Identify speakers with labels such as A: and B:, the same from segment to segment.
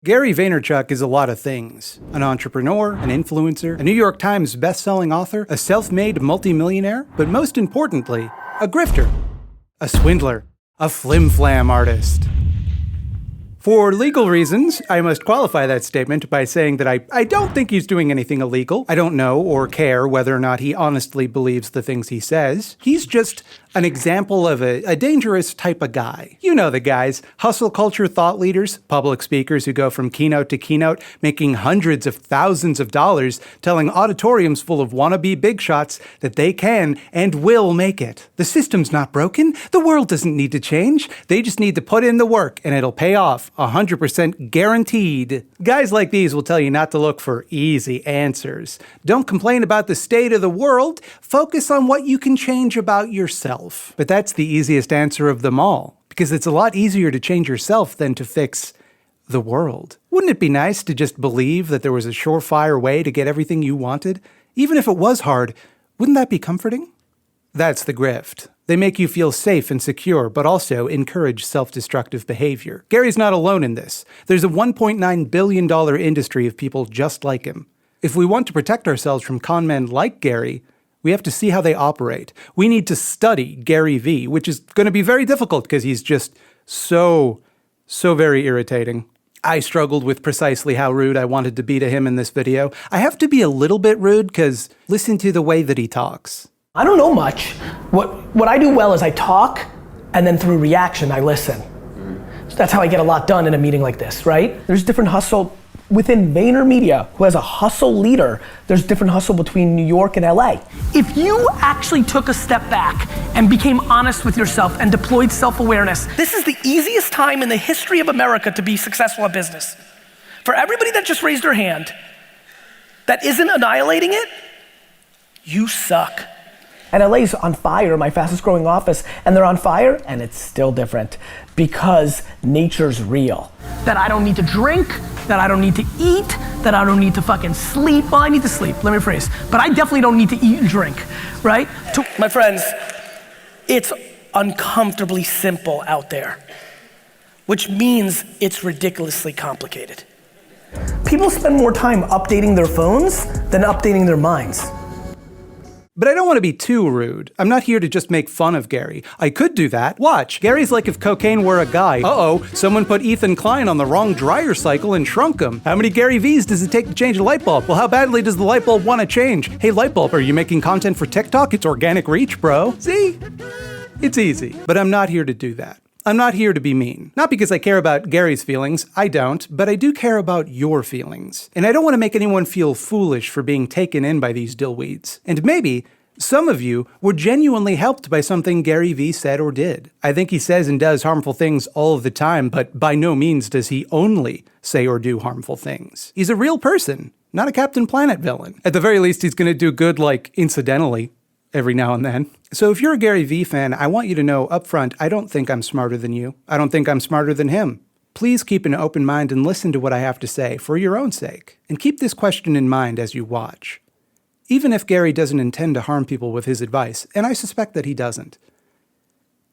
A: Gary Vaynerchuk is a lot of things. An entrepreneur, an influencer, a New York Times best-selling author, a self-made multimillionaire, but most importantly, a grifter, a swindler, a flim-flam artist. For legal reasons, I must qualify that statement by saying that I don't think he's doing anything illegal. I don't know or care whether or not he honestly believes the things he says. He's just an example of a dangerous type of guy. You know the guys, hustle culture thought leaders, public speakers who go from keynote to keynote, making hundreds of thousands of dollars, telling auditoriums full of wannabe big shots that they can and will make it. The system's not broken. The world doesn't need to change. They just need to put in the work and it'll pay off. 100% guaranteed. Guys like these will tell you not to look for easy answers. Don't complain about the state of the world. Focus on what you can change about yourself. But that's the easiest answer of them all, because it's a lot easier to change yourself than to fix the world. Wouldn't it be nice to just believe that there was a surefire way to get everything you wanted? Even if it was hard, wouldn't that be comforting? That's the grift. They make you feel safe and secure, but also encourage self-destructive behavior. Gary's not alone in this. There's a $1.9 billion industry of people just like him. If we want to protect ourselves from con men like Gary, we have to see how they operate. We need to study GaryVee, which is going to be very difficult because he's just so very irritating. I struggled with precisely how rude I wanted to be to him in this video. I have to be a little bit rude because listen to the way that he talks.
B: I don't know much. What I do well is I talk, and then through reaction, I listen. So that's how I get a lot done in a meeting like this, right? There's different hustle within VaynerMedia, who has a hustle leader. There's different hustle between New York and LA. If you actually took a step back and became honest with yourself and deployed self-awareness, this is the easiest time in the history of America to be successful at business. For everybody that just raised their hand, that isn't annihilating it, you suck. And LA's on fire, my fastest growing office, and they're on fire, and it's still different because nature's real. That I don't need to drink, that I don't need to eat, that I don't need to fucking sleep. Well, I need to sleep, let me rephrase. But I definitely don't need to eat and drink, right? My friends, it's uncomfortably simple out there, which means it's ridiculously complicated. People spend more time updating their phones than updating their minds.
A: But I don't want to be too rude. I'm not here to just make fun of Gary. I could do that. Watch. Gary's like if cocaine were a guy. Uh-oh, someone put Ethan Klein on the wrong dryer cycle and shrunk him. How many GaryVees does it take to change a light bulb? Well, how badly does the light bulb want to change? Hey, light bulb, are you making content for TikTok? It's organic reach, bro. See? It's easy. But I'm not here to do that. I'm not here to be mean. Not because I care about Gary's feelings, I don't, but I do care about your feelings. And I don't want to make anyone feel foolish for being taken in by these dillweeds. And maybe some of you were genuinely helped by something GaryVee said or did. I think he says and does harmful things all of the time, but by no means does he only say or do harmful things. He's a real person, not a Captain Planet villain. At the very least, he's going to do good, like, incidentally, every now and then. So if you're a GaryVee fan, I want you to know up front, I don't think I'm smarter than you. I don't think I'm smarter than him. Please keep an open mind and listen to what I have to say for your own sake. And keep this question in mind as you watch. Even if Gary doesn't intend to harm people with his advice, and I suspect that he doesn't,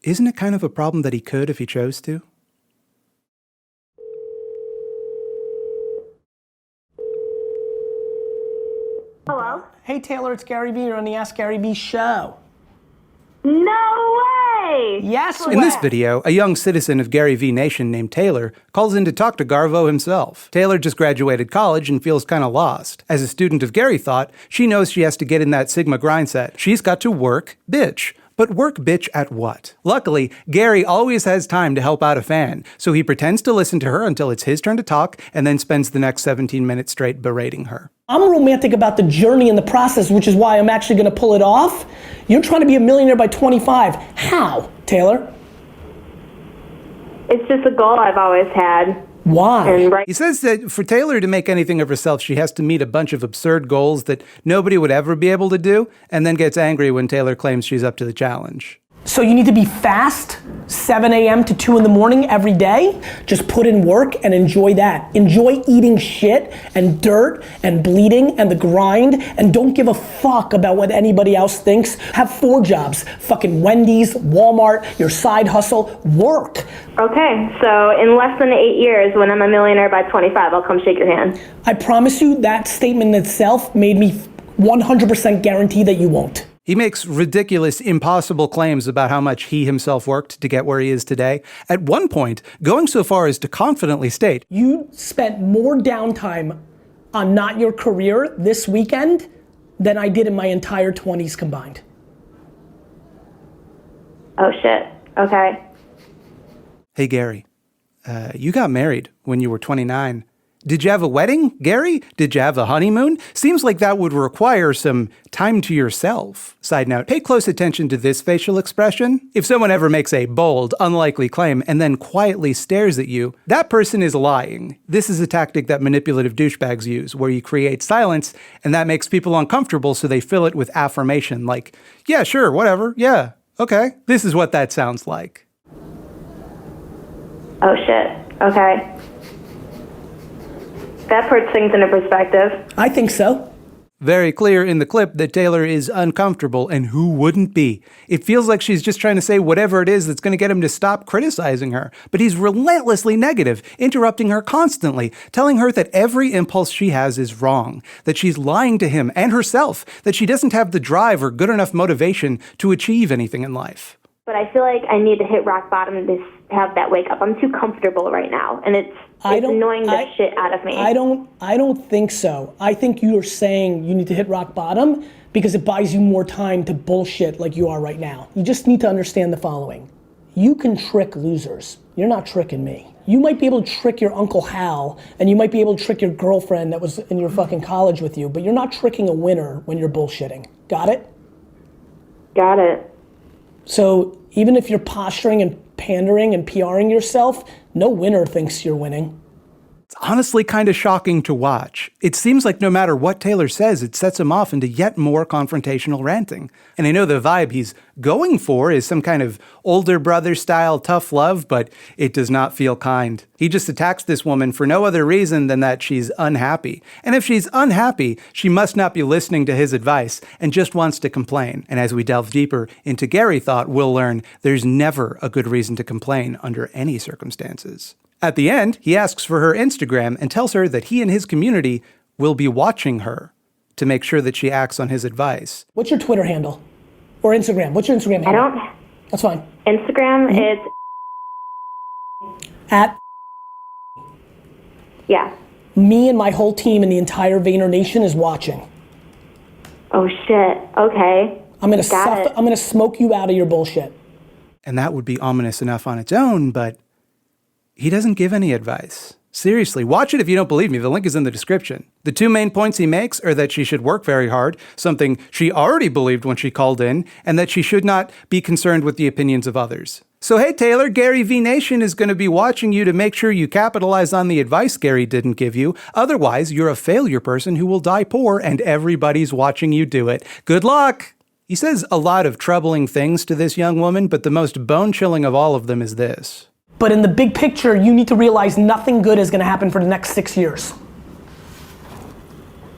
A: isn't it kind of a problem that he could if he chose to?
C: Hello?
B: Hey Taylor, it's GaryVee. You're on the Ask GaryVee show.
C: No way!
B: Yes way!
A: In this video, a young citizen of GaryVee Nation named Taylor calls in to talk to Garvo himself. Taylor just graduated college and feels kind of lost. As a student of Gary thought, she knows she has to get in that Sigma grind set. She's got to work, bitch. But work bitch at what? Luckily, Gary always has time to help out a fan, so he pretends to listen to her until it's his turn to talk, and then spends the next 17 minutes straight berating her.
B: I'm romantic about the journey and the process, which is why I'm actually gonna pull it off. You're trying to be a millionaire by 25. How, Taylor?
C: It's just a goal I've always had.
B: Why?
A: He says that for Taylor to make anything of herself, she has to meet a bunch of absurd goals that nobody would ever be able to do, and then gets angry when Taylor claims she's up to the challenge.
B: So you need to be fast, 7 a.m. to 2 in the morning every day. Just put in work and enjoy that. Enjoy eating shit and dirt and bleeding and the grind, and don't give a fuck about what anybody else thinks. Have 4 jobs, fucking Wendy's, Walmart, your side hustle, work.
C: Okay, so in less than 8 years, when I'm a millionaire by 25, I'll come shake your hand.
B: I promise you that statement itself made me 100% guarantee that you won't.
A: He makes ridiculous, impossible claims about how much he himself worked to get where he is today, at one point going so far as to confidently state,
B: You spent more downtime on not your career this weekend than I did in my entire 20s combined.
C: Oh shit, okay.
A: "Hey Gary, you got married when you were 29. Did you have a wedding, Gary? Did you have a honeymoon? Seems like that would require some time to yourself." Side note, pay close attention to this facial expression. If someone ever makes a bold, unlikely claim and then quietly stares at you, that person is lying. This is a tactic that manipulative douchebags use, where you create silence and that makes people uncomfortable, so they fill it with affirmation like, "Yeah, sure, whatever, yeah, okay." This is what that sounds like.
C: Oh shit, okay. That puts things into perspective.
B: I think so.
A: Very clear in the clip that Taylor is uncomfortable, and who wouldn't be? It feels like she's just trying to say whatever it is that's going to get him to stop criticizing her, but he's relentlessly negative, interrupting her constantly, telling her that every impulse she has is wrong, that she's lying to him and herself, that she doesn't have the drive or good enough motivation to achieve anything in life.
C: But I feel like I need to hit rock bottom to have that wake up. I'm too comfortable right now, and it's annoying the shit out of me.
B: I don't think so. I think you're saying you need to hit rock bottom because it buys you more time to bullshit like you are right now. You just need to understand the following. You can trick losers. You're not tricking me. You might be able to trick your Uncle Hal, and you might be able to trick your girlfriend that was in your fucking college with you, but you're not tricking a winner when you're bullshitting. Got it?
C: Got it.
B: So even if you're posturing and pandering and PRing yourself, no winner thinks you're winning.
A: It's honestly kind of shocking to watch. It seems like no matter what Taylor says, it sets him off into yet more confrontational ranting. And I know the vibe he's going for is some kind of older brother style tough love, but it does not feel kind. He just attacks this woman for no other reason than that she's unhappy. And if she's unhappy, she must not be listening to his advice and just wants to complain. And as we delve deeper into Gary thought, we'll learn there's never a good reason to complain under any circumstances. At the end, he asks for her Instagram and tells her that he and his community will be watching her to make sure that she acts on his advice.
B: What's your Twitter handle? Or Instagram? What's your Instagram handle?
C: I don't.
B: That's fine.
C: Instagram is.
B: At
C: Yeah.
B: me and my whole team and the entire Vayner Nation is watching.
C: Oh shit. Okay.
B: I'm gonna
C: Got it.
B: I'm gonna smoke you out of your bullshit.
A: And that would be ominous enough on its own, but he doesn't give any advice. Seriously, watch it if you don't believe me. The link is in the description. The 2 main points he makes are that she should work very hard, something she already believed when she called in, and that she should not be concerned with the opinions of others. So hey Taylor, GaryVee Nation is going to be watching you to make sure you capitalize on the advice Gary didn't give you. Otherwise, you're a failure person who will die poor, and everybody's watching you do it. Good luck! He says a lot of troubling things to this young woman, but the most bone-chilling of all of them is this.
B: But in the big picture, you need to realize nothing good is gonna happen for the next 6 years.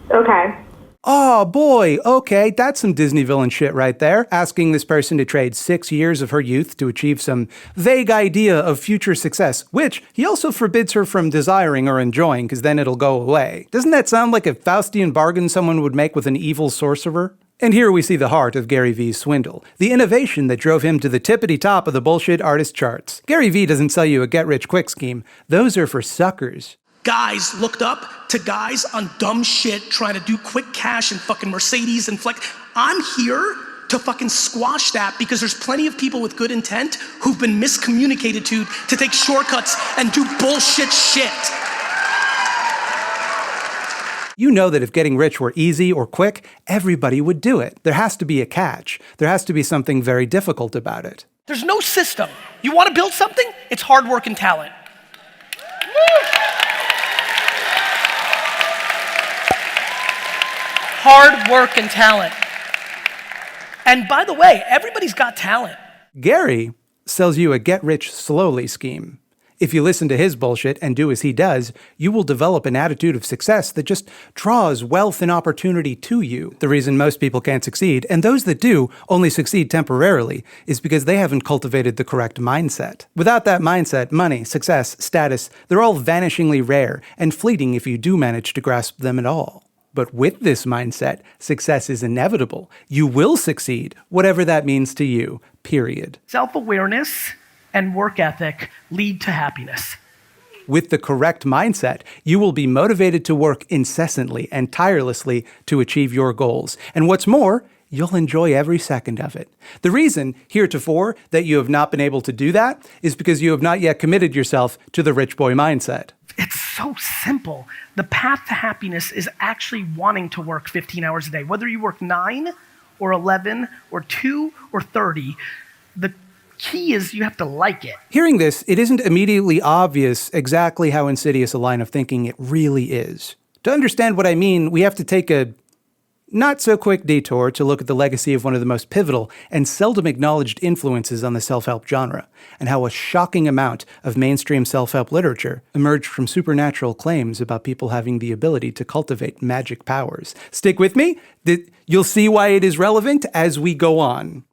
C: Okay.
A: Oh boy, okay, that's some Disney villain shit right there. Asking this person to trade 6 years of her youth to achieve some vague idea of future success, which he also forbids her from desiring or enjoying, because then it'll go away. Doesn't that sound like a faustian bargain someone would make with an evil sorcerer? And here we see the heart of GaryVee's swindle, the innovation that drove him to the tippity top of the bullshit artist charts. GaryVee doesn't sell you a get-rich-quick scheme. Those are for suckers.
B: Guys looked up to guys on dumb shit trying to do quick cash and fucking Mercedes and flex. I'm here to fucking squash that because there's plenty of people with good intent who've been miscommunicated to take shortcuts and do bullshit shit.
A: You know that if getting rich were easy or quick, everybody would do it. There has to be a catch. There has to be something very difficult about it.
B: There's no system. You wanna build something? It's hard work and talent. Hard work and talent. And by the way, everybody's got talent.
A: Gary sells you a get-rich-slowly scheme. If you listen to his bullshit and do as he does, you will develop an attitude of success that just draws wealth and opportunity to you. The reason most people can't succeed, and those that do only succeed temporarily, is because they haven't cultivated the correct mindset. Without that mindset, money, success, status, they're all vanishingly rare and fleeting if you do manage to grasp them at all. But with this mindset, success is inevitable. You will succeed, whatever that means to you, period.
B: Self-awareness and work ethic lead to happiness.
A: With the correct mindset, you will be motivated to work incessantly and tirelessly to achieve your goals. And what's more, you'll enjoy every second of it. The reason, heretofore, that you have not been able to do that is because you have not yet committed yourself to the rich boy mindset.
B: It's so simple. The path to happiness is actually wanting to work 15 hours a day. Whether you work 9 or 11 or 2 or 30, the key is you have to like it.
A: Hearing this, it isn't immediately obvious exactly how insidious a line of thinking it really is. To understand what I mean, we have to take a not-so-quick detour to look at the legacy of one of the most pivotal and seldom acknowledged influences on the self-help genre, and how a shocking amount of mainstream self-help literature emerged from supernatural claims about people having the ability to cultivate magic powers. Stick with me. You'll see why it is relevant as we go on.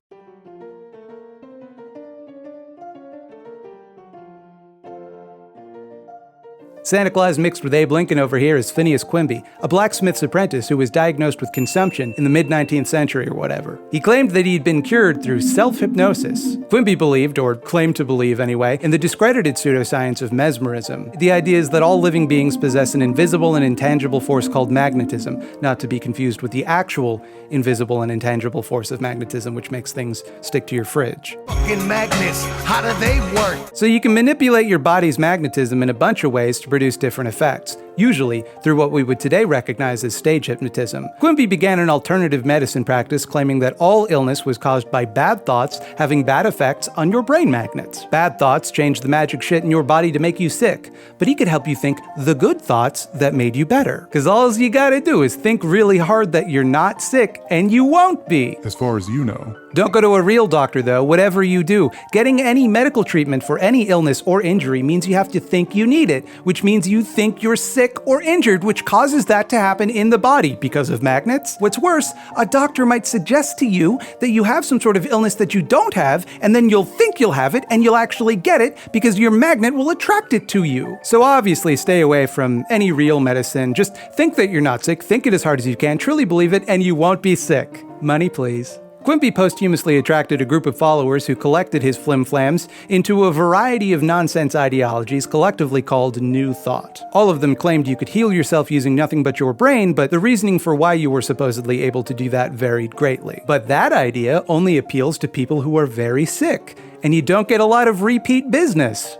A: Santa Claus mixed with Abe Lincoln over here is Phineas Quimby, a blacksmith's apprentice who was diagnosed with consumption in the mid-19th century or whatever. He claimed that he'd been cured through self-hypnosis. Quimby believed, or claimed to believe anyway, in the discredited pseudoscience of mesmerism. The idea is that all living beings possess an invisible and intangible force called magnetism, not to be confused with the actual invisible and intangible force of magnetism, which makes things stick to your fridge.
D: Fucking magnets, how do they work?
A: So you can manipulate your body's magnetism in a bunch of ways to produce different effects, usually through what we would today recognize as stage hypnotism. Quimby began an alternative medicine practice claiming that all illness was caused by bad thoughts having bad effects on your brain magnets. Bad thoughts changed the magic shit in your body to make you sick, but he could help you think the good thoughts that made you better. Because all you gotta do is think really hard that you're not sick, and you won't be.
E: As far as you know.
A: Don't go to a real doctor though, whatever you do. Getting any medical treatment for any illness or injury means you have to think you need it, which means you think you're sick or injured, which causes that to happen in the body because of magnets. What's worse, a doctor might suggest to you that you have some sort of illness that you don't have, and then you'll think you'll have it, and you'll actually get it because your magnet will attract it to you. So obviously stay away from any real medicine. Just think that you're not sick, think it as hard as you can, truly believe it, and you won't be sick. Money, please. Quimby posthumously attracted a group of followers who collected his flim-flams into a variety of nonsense ideologies collectively called New Thought. All of them claimed you could heal yourself using nothing but your brain, but the reasoning for why you were supposedly able to do that varied greatly. But that idea only appeals to people who are very sick, and you don't get a lot of repeat business.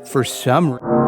A: For some reason.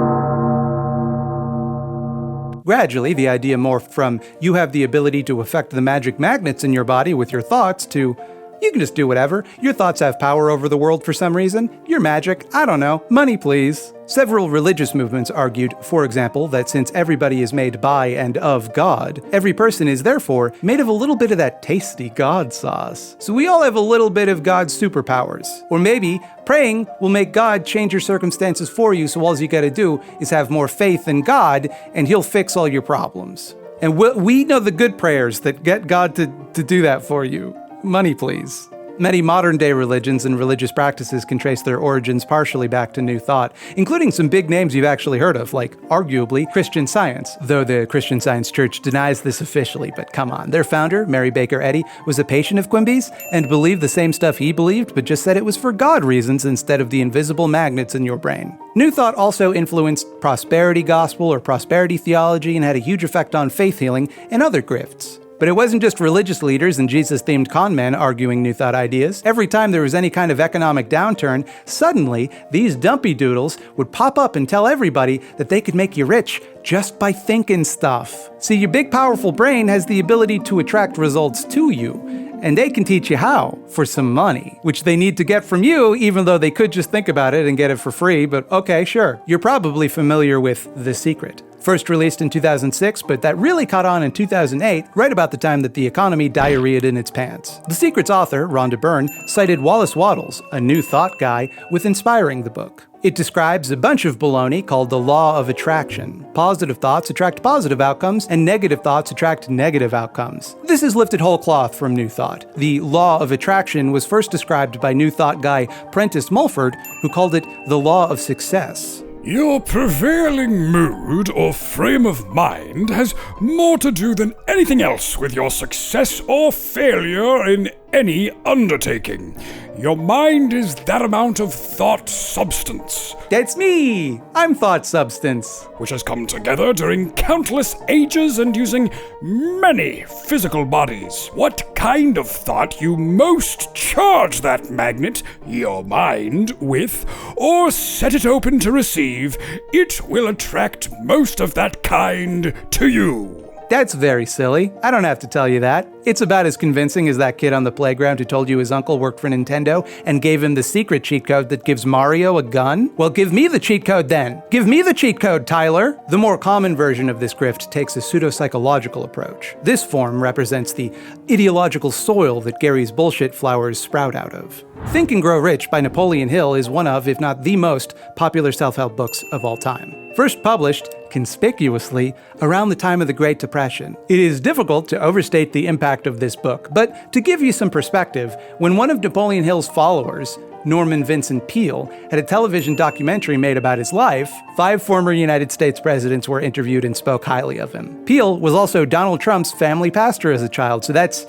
A: Gradually, the idea morphed from you have the ability to affect the magic magnets in your body with your thoughts to you can just do whatever. Your thoughts have power over the world for some reason. You're magic. I don't know. Money, please. Several religious movements argued, for example, that since everybody is made by and of God, every person is therefore made of a little bit of that tasty God sauce. So we all have a little bit of God's superpowers. Or maybe praying will make God change your circumstances for you, so all you gotta do is have more faith in God and he'll fix all your problems. And we know the good prayers that get God to do that for you. Money, please. Many modern-day religions and religious practices can trace their origins partially back to New Thought, including some big names you've actually heard of, like, arguably, Christian Science, though the Christian Science Church denies this officially, but come on. Their founder, Mary Baker Eddy, was a patient of Quimby's and believed the same stuff he believed, but just said it was for God reasons instead of the invisible magnets in your brain. New Thought also influenced prosperity gospel or prosperity theology and had a huge effect on faith healing and other grifts. But it wasn't just religious leaders and Jesus-themed con men arguing New Thought ideas. Every time there was any kind of economic downturn, suddenly these dumpy doodles would pop up and tell everybody that they could make you rich just by thinking stuff. See, your big powerful brain has the ability to attract results to you, and they can teach you how for some money, which they need to get from you, even though they could just think about it and get it for free, but okay, sure. You're probably familiar with The Secret. First released in 2006, but that really caught on in 2008, right about the time that the economy diarrheaed in its pants. The Secret's author, Rhonda Byrne, cited Wallace Wattles, a New Thought guy, with inspiring the book. It describes a bunch of baloney called the law of attraction. Positive thoughts attract positive outcomes, and negative thoughts attract negative outcomes. This is lifted whole cloth from New Thought. The law of attraction was first described by New Thought guy Prentice Mulford, who called it the law of success.
E: Your prevailing mood or frame of mind has more to do than anything else with your success or failure in any undertaking. Your mind is that amount of thought substance.
A: That's me! I'm thought substance.
E: Which has come together during countless ages and using many physical bodies. What kind of thought you most charge that magnet, your mind, with, or set it open to receive, it will attract most of that kind to you.
A: That's very silly. I don't have to tell you that. It's about as convincing as that kid on the playground who told you his uncle worked for Nintendo and gave him the secret cheat code that gives Mario a gun. Well, give me the cheat code then. Give me the cheat code, Tyler. The more common version of this grift takes a pseudo-psychological approach. This form represents the ideological soil that Gary's bullshit flowers sprout out of. Think and Grow Rich by Napoleon Hill is one of, if not the most, popular self-help books of all time. First published, conspicuously, around the time of the Great Depression. It is difficult to overstate the impact of this book, but to give you some perspective, when one of Napoleon Hill's followers, Norman Vincent Peale, had a television documentary made about his life, 5 former United States presidents were interviewed and spoke highly of him. Peale was also Donald Trump's family pastor as a child, so that's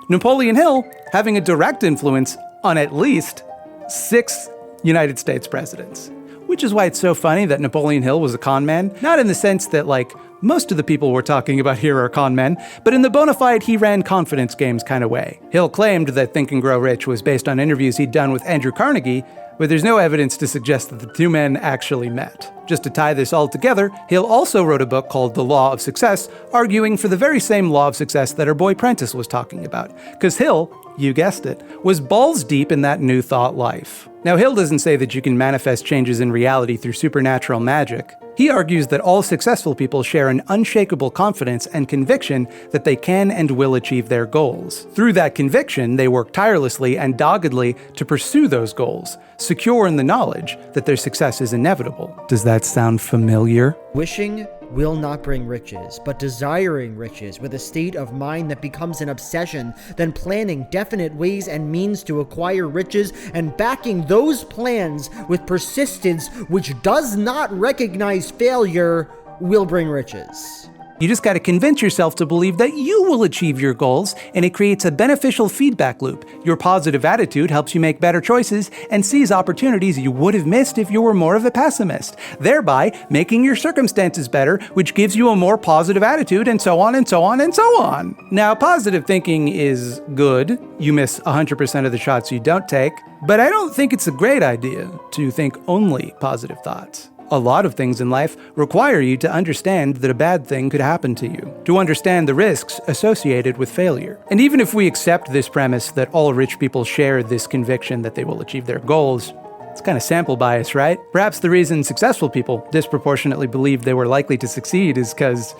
A: Napoleon Hill having a direct influence on at least 6 United States presidents. Which is why it's so funny that Napoleon Hill was a con man, not in the sense that, like, most of the people we're talking about here are con men, but in the bona fide he ran confidence games kind of way. Hill claimed that Think and Grow Rich was based on interviews he'd done with Andrew Carnegie, but there's no evidence to suggest that the two men actually met. Just to tie this all together, Hill also wrote a book called The Law of Success, arguing for the very same law of success that our boy Prentice was talking about. Because Hill, you guessed it, was balls deep in that New Thought life. Now, Hill doesn't say that you can manifest changes in reality through supernatural magic. He argues that all successful people share an unshakable confidence and conviction that they can and will achieve their goals. Through that conviction, they work tirelessly and doggedly to pursue those goals, secure in the knowledge that their success is inevitable. Does that sound familiar?
F: Wishing will not bring riches, but desiring riches with a state of mind that becomes an obsession, then planning definite ways and means to acquire riches and backing those plans with persistence which does not recognize failure will bring riches.
A: You just gotta convince yourself to believe that you will achieve your goals, and it creates a beneficial feedback loop. Your positive attitude helps you make better choices and seize opportunities you would have missed if you were more of a pessimist, thereby making your circumstances better, which gives you a more positive attitude, and so on and so on and so on. Now, positive thinking is good. You miss 100% of the shots you don't take, but I don't think it's a great idea to think only positive thoughts. A lot of things in life require you to understand that a bad thing could happen to you, to understand the risks associated with failure. And even if we accept this premise that all rich people share this conviction that they will achieve their goals, it's kind of sample bias, right? Perhaps the reason successful people disproportionately believed they were likely to succeed is because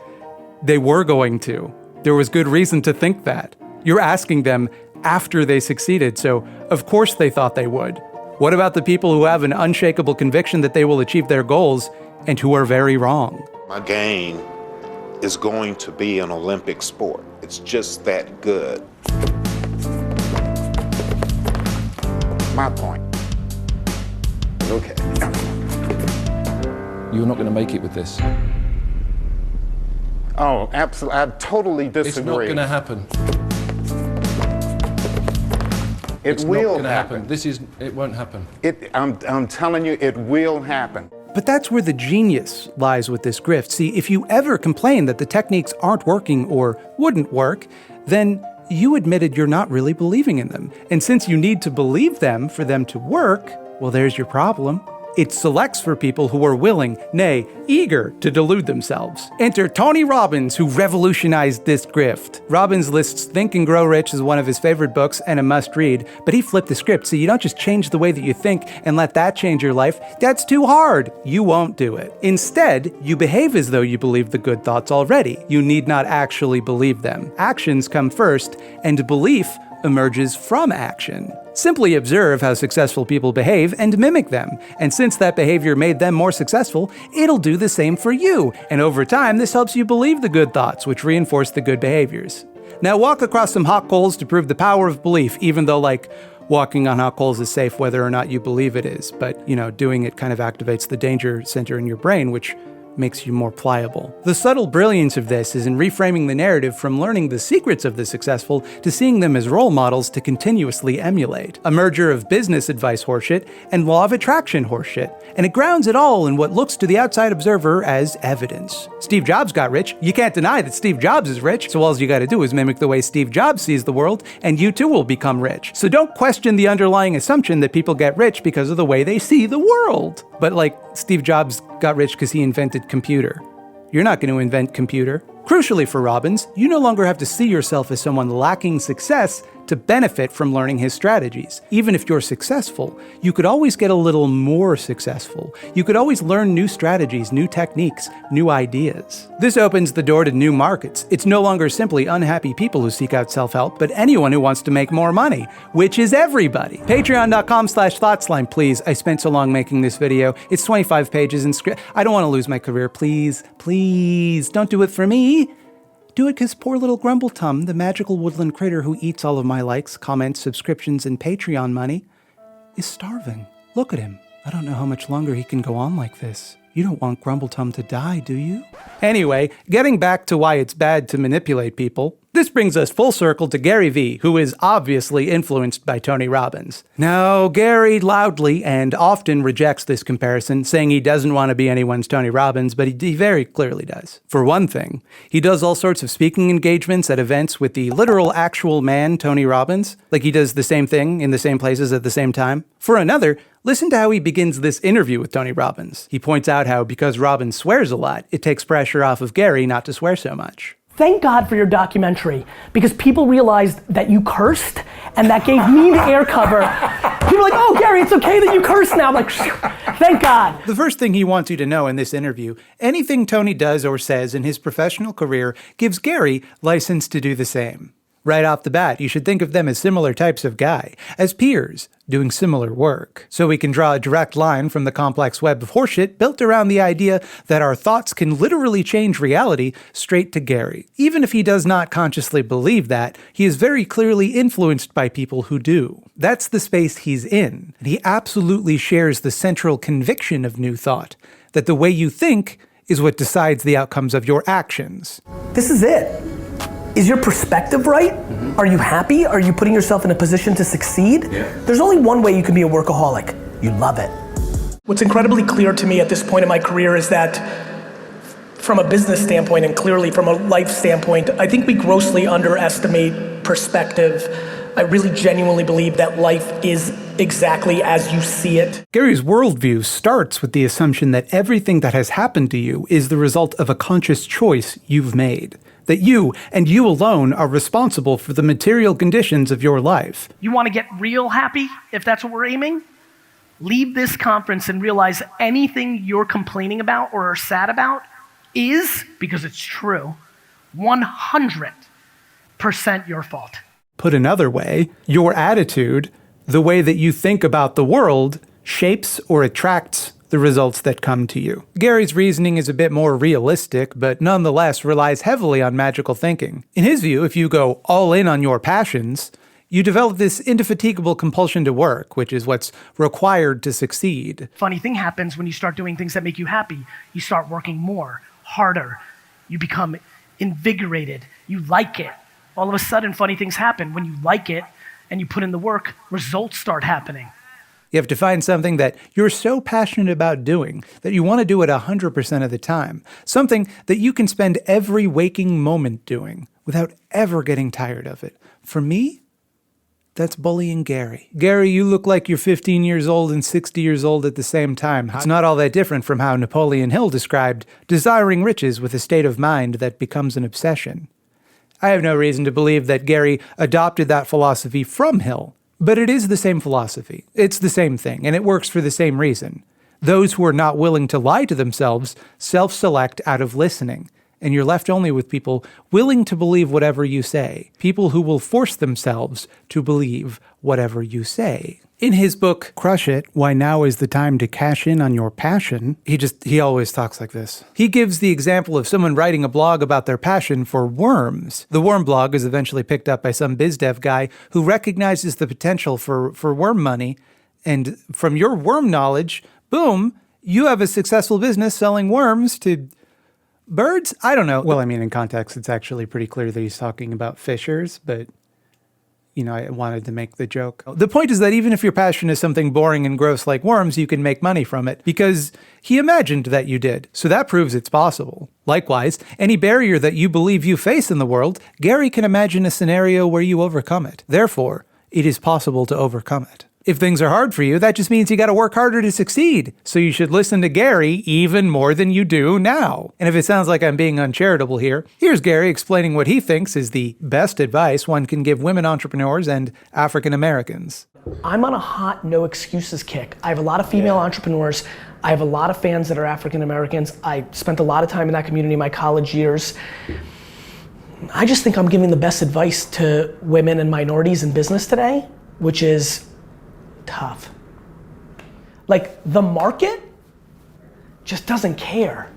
A: they were going to. There was good reason to think that. You're asking them after they succeeded, so of course they thought they would. What about the people who have an unshakable conviction that they will achieve their goals and who are very wrong?
G: My game is going to be an Olympic sport. It's just that good. My point. Okay.
H: You're not going to make it with this.
G: Oh, absolutely. I totally disagree.
H: It's not going to happen.
G: It will happen.
H: It won't happen.
G: I'm telling you, it will happen.
A: But that's where the genius lies with this grift. See, if you ever complain that the techniques aren't working or wouldn't work, then you admitted you're not really believing in them. And since you need to believe them for them to work, well, there's your problem. It selects for people who are willing, nay, eager, to delude themselves. Enter Tony Robbins, who revolutionized this grift. Robbins lists Think and Grow Rich as one of his favorite books and a must-read, but he flipped the script, so you don't just change the way that you think and let that change your life. That's too hard. You won't do it. Instead, you behave as though you believe the good thoughts already. You need not actually believe them. Actions come first, and belief emerges from action. Simply observe how successful people behave and mimic them. And since that behavior made them more successful, it'll do the same for you. And over time, this helps you believe the good thoughts, which reinforce the good behaviors. Now walk across some hot coals to prove the power of belief, even though, like, walking on hot coals is safe whether or not you believe it is. But, doing it kind of activates the danger center in your brain, which makes you more pliable. The subtle brilliance of this is in reframing the narrative from learning the secrets of the successful to seeing them as role models to continuously emulate. A merger of business advice horseshit and law of attraction horseshit. And it grounds it all in what looks to the outside observer as evidence. Steve Jobs got rich. You can't deny that Steve Jobs is rich, so all you gotta do is mimic the way Steve Jobs sees the world, and you too will become rich. So don't question the underlying assumption that people get rich because of the way they see the world. But Steve Jobs got rich because he invented computer. You're not going to invent computer. Crucially for Robbins, you no longer have to see yourself as someone lacking success to benefit from learning his strategies. Even if you're successful, you could always get a little more successful. You could always learn new strategies, new techniques, new ideas. This opens the door to new markets. It's no longer simply unhappy people who seek out self-help, but anyone who wants to make more money, which is everybody. Patreon.com/thoughtslime, please. I spent so long making this video. It's 25 pages in script. I don't want to lose my career. Please, please, don't do it for me. Do it because poor little Grumbletum, the magical woodland critter who eats all of my likes, comments, subscriptions, and Patreon money, is starving. Look at him. I don't know how much longer he can go on like this. You don't want Grumbletum to die, do you? Anyway, getting back to why it's bad to manipulate people, this brings us full circle to GaryVee, who is obviously influenced by Tony Robbins. Now, Gary loudly and often rejects this comparison, saying he doesn't want to be anyone's Tony Robbins, but he very clearly does. For one thing, he does all sorts of speaking engagements at events with the literal actual man, Tony Robbins, like he does the same thing in the same places at the same time. For another, listen to how he begins this interview with Tony Robbins. He points out how, because Robbins swears a lot, it takes pressure off of Gary not to swear so much.
B: Thank God for your documentary, because people realized that you cursed, and that gave me the air cover. People were like, oh, Gary, it's okay that you curse now. I'm like, thank God.
A: The first thing he wants you to know in this interview, anything Tony does or says in his professional career gives Gary license to do the same. Right off the bat, you should think of them as similar types of guy, as peers, doing similar work. So we can draw a direct line from the complex web of horseshit built around the idea that our thoughts can literally change reality straight to Gary. Even if he does not consciously believe that, he is very clearly influenced by people who do. That's the space he's in, and he absolutely shares the central conviction of New Thought, that the way you think is what decides the outcomes of your actions.
B: This is it. Is your perspective right? Mm-hmm. Are you happy? Are you putting yourself in a position to succeed? Yeah. There's only one way you can be a workaholic. You love it. What's incredibly clear to me at this point in my career is that from a business standpoint and clearly from a life standpoint, I think we grossly underestimate perspective. I really genuinely believe that life is exactly as you see it.
A: Gary's worldview starts with the assumption that everything that has happened to you is the result of a conscious choice you've made. That you, and you alone, are responsible for the material conditions of your life.
B: You want to get real happy, if that's what we're aiming? Leave this conference and realize anything you're complaining about or are sad about is, because it's true, 100% your fault.
A: Put another way, your attitude, the way that you think about the world, shapes or attracts the results that come to you. Gary's reasoning is a bit more realistic, but nonetheless relies heavily on magical thinking. In his view, if you go all in on your passions, you develop this indefatigable compulsion to work, which is what's required to succeed.
B: Funny thing happens when you start doing things that make you happy. You start working more, harder. You become invigorated. You like it. All of a sudden, funny things happen. When you like it and you put in the work, results start happening.
A: You have to find something that you're so passionate about doing that you want to do it 100% of the time. Something that you can spend every waking moment doing without ever getting tired of it. For me, That's bullying Gary. Gary, you look like you're 15 years old and 60 years old at the same time. It's not all that different from how Napoleon Hill described desiring riches with a state of mind that becomes an obsession. I have no reason to believe that Gary adopted that philosophy from Hill, but it is the same philosophy. It's the same thing, and it works for the same reason. Those who are not willing to lie to themselves self-select out of listening, and you're left only with people willing to believe whatever you say, people who will force themselves to believe whatever you say. In his book, Crush It, Why Now is the Time to Cash In on Your Passion, he always talks like this. He gives the example of someone writing a blog about their passion for worms. The worm blog is eventually picked up by some biz dev guy who recognizes the potential for worm money, and from your worm knowledge, boom, you have a successful business selling worms to birds? I don't know. Well, I mean, in context, it's actually pretty clear that he's talking about fishers, but, I wanted to make the joke. The point is that even if your passion is something boring and gross like worms, you can make money from it, because he imagined that you did. So that proves it's possible. Likewise, any barrier that you believe you face in the world, Gary can imagine a scenario where you overcome it. Therefore, it is possible to overcome it. If things are hard for you, that just means you got to work harder to succeed. So you should listen to Gary even more than you do now. And if it sounds like I'm being uncharitable here, here's Gary explaining what he thinks is the best advice one can give women entrepreneurs and African Americans.
B: I'm on a hot no excuses kick. I have a lot of female entrepreneurs. I have a lot of fans that are African Americans. I spent a lot of time in that community in my college years. I just think I'm giving the best advice to women and minorities in business today, which is tough. Like, the market just doesn't care.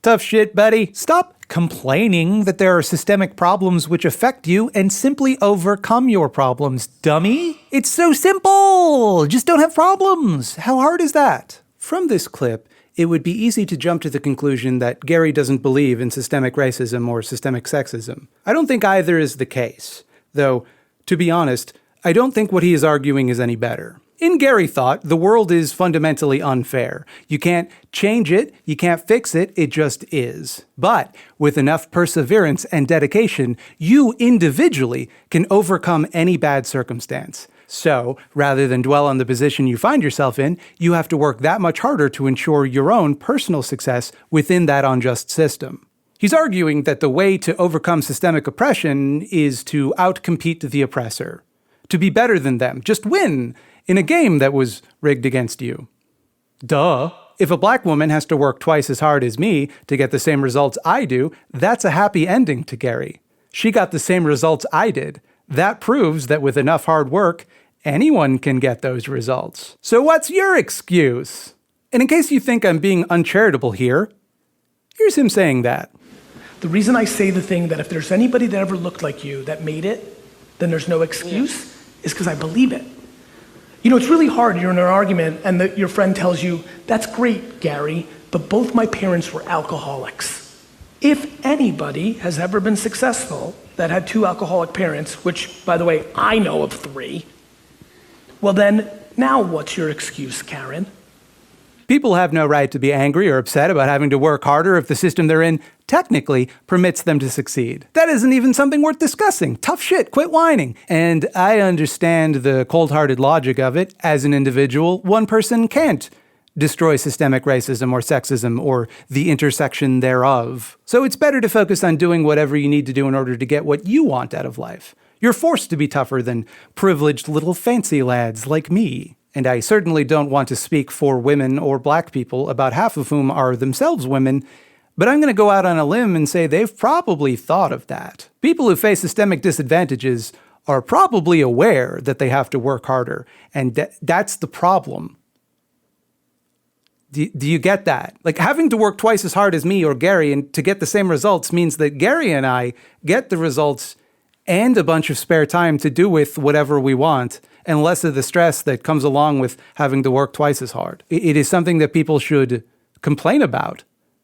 A: Tough shit, buddy. Stop complaining that there are systemic problems which affect you and simply overcome your problems, dummy. It's so simple. Just don't have problems. How hard is that? From this clip, it would be easy to jump to the conclusion that Gary doesn't believe in systemic racism or systemic sexism. I don't think either is the case. Though, to be honest, I don't think what he is arguing is any better. In Gary thought, the world is fundamentally unfair. You can't change it, you can't fix it, it just is. But with enough perseverance and dedication, you individually can overcome any bad circumstance. So, rather than dwell on the position you find yourself in, you have to work that much harder to ensure your own personal success within that unjust system. He's arguing that the way to overcome systemic oppression is to outcompete the oppressor. To be better than them, just win in a game that was rigged against you. Duh. If a black woman has to work twice as hard as me to get the same results I do, that's a happy ending to Gary. She got the same results I did. That proves that with enough hard work, anyone can get those results. So what's your excuse? And in case you think I'm being uncharitable here, here's him saying that.
B: The reason I say the thing that if there's anybody that ever looked like you that made it, then there's no excuse, is because I believe it. It's really hard. You're in an argument and your friend tells you, that's great, Gary, but both my parents were alcoholics. If anybody has ever been successful that had 2 alcoholic parents, which, by the way, I know of 3, well then, now what's your excuse, Karen?
A: People have no right to be angry or upset about having to work harder if the system they're in technically permits them to succeed. That isn't even something worth discussing. Tough shit, quit whining. And I understand the cold-hearted logic of it. As an individual, one person can't destroy systemic racism or sexism or the intersection thereof. So it's better to focus on doing whatever you need to do in order to get what you want out of life. You're forced to be tougher than privileged little fancy lads like me. And I certainly don't want to speak for women or black people, about half of whom are themselves women, but I'm going to go out on a limb and say they've probably thought of that. People who face systemic disadvantages are probably aware that they have to work harder, and that's the problem. Do you get that? Like, having to work twice as hard as me or Gary and to get the same results means that Gary and I get the results and a bunch of spare time to do with whatever we want, and less of the stress that comes along with having to work twice as hard. It is something that people should complain about,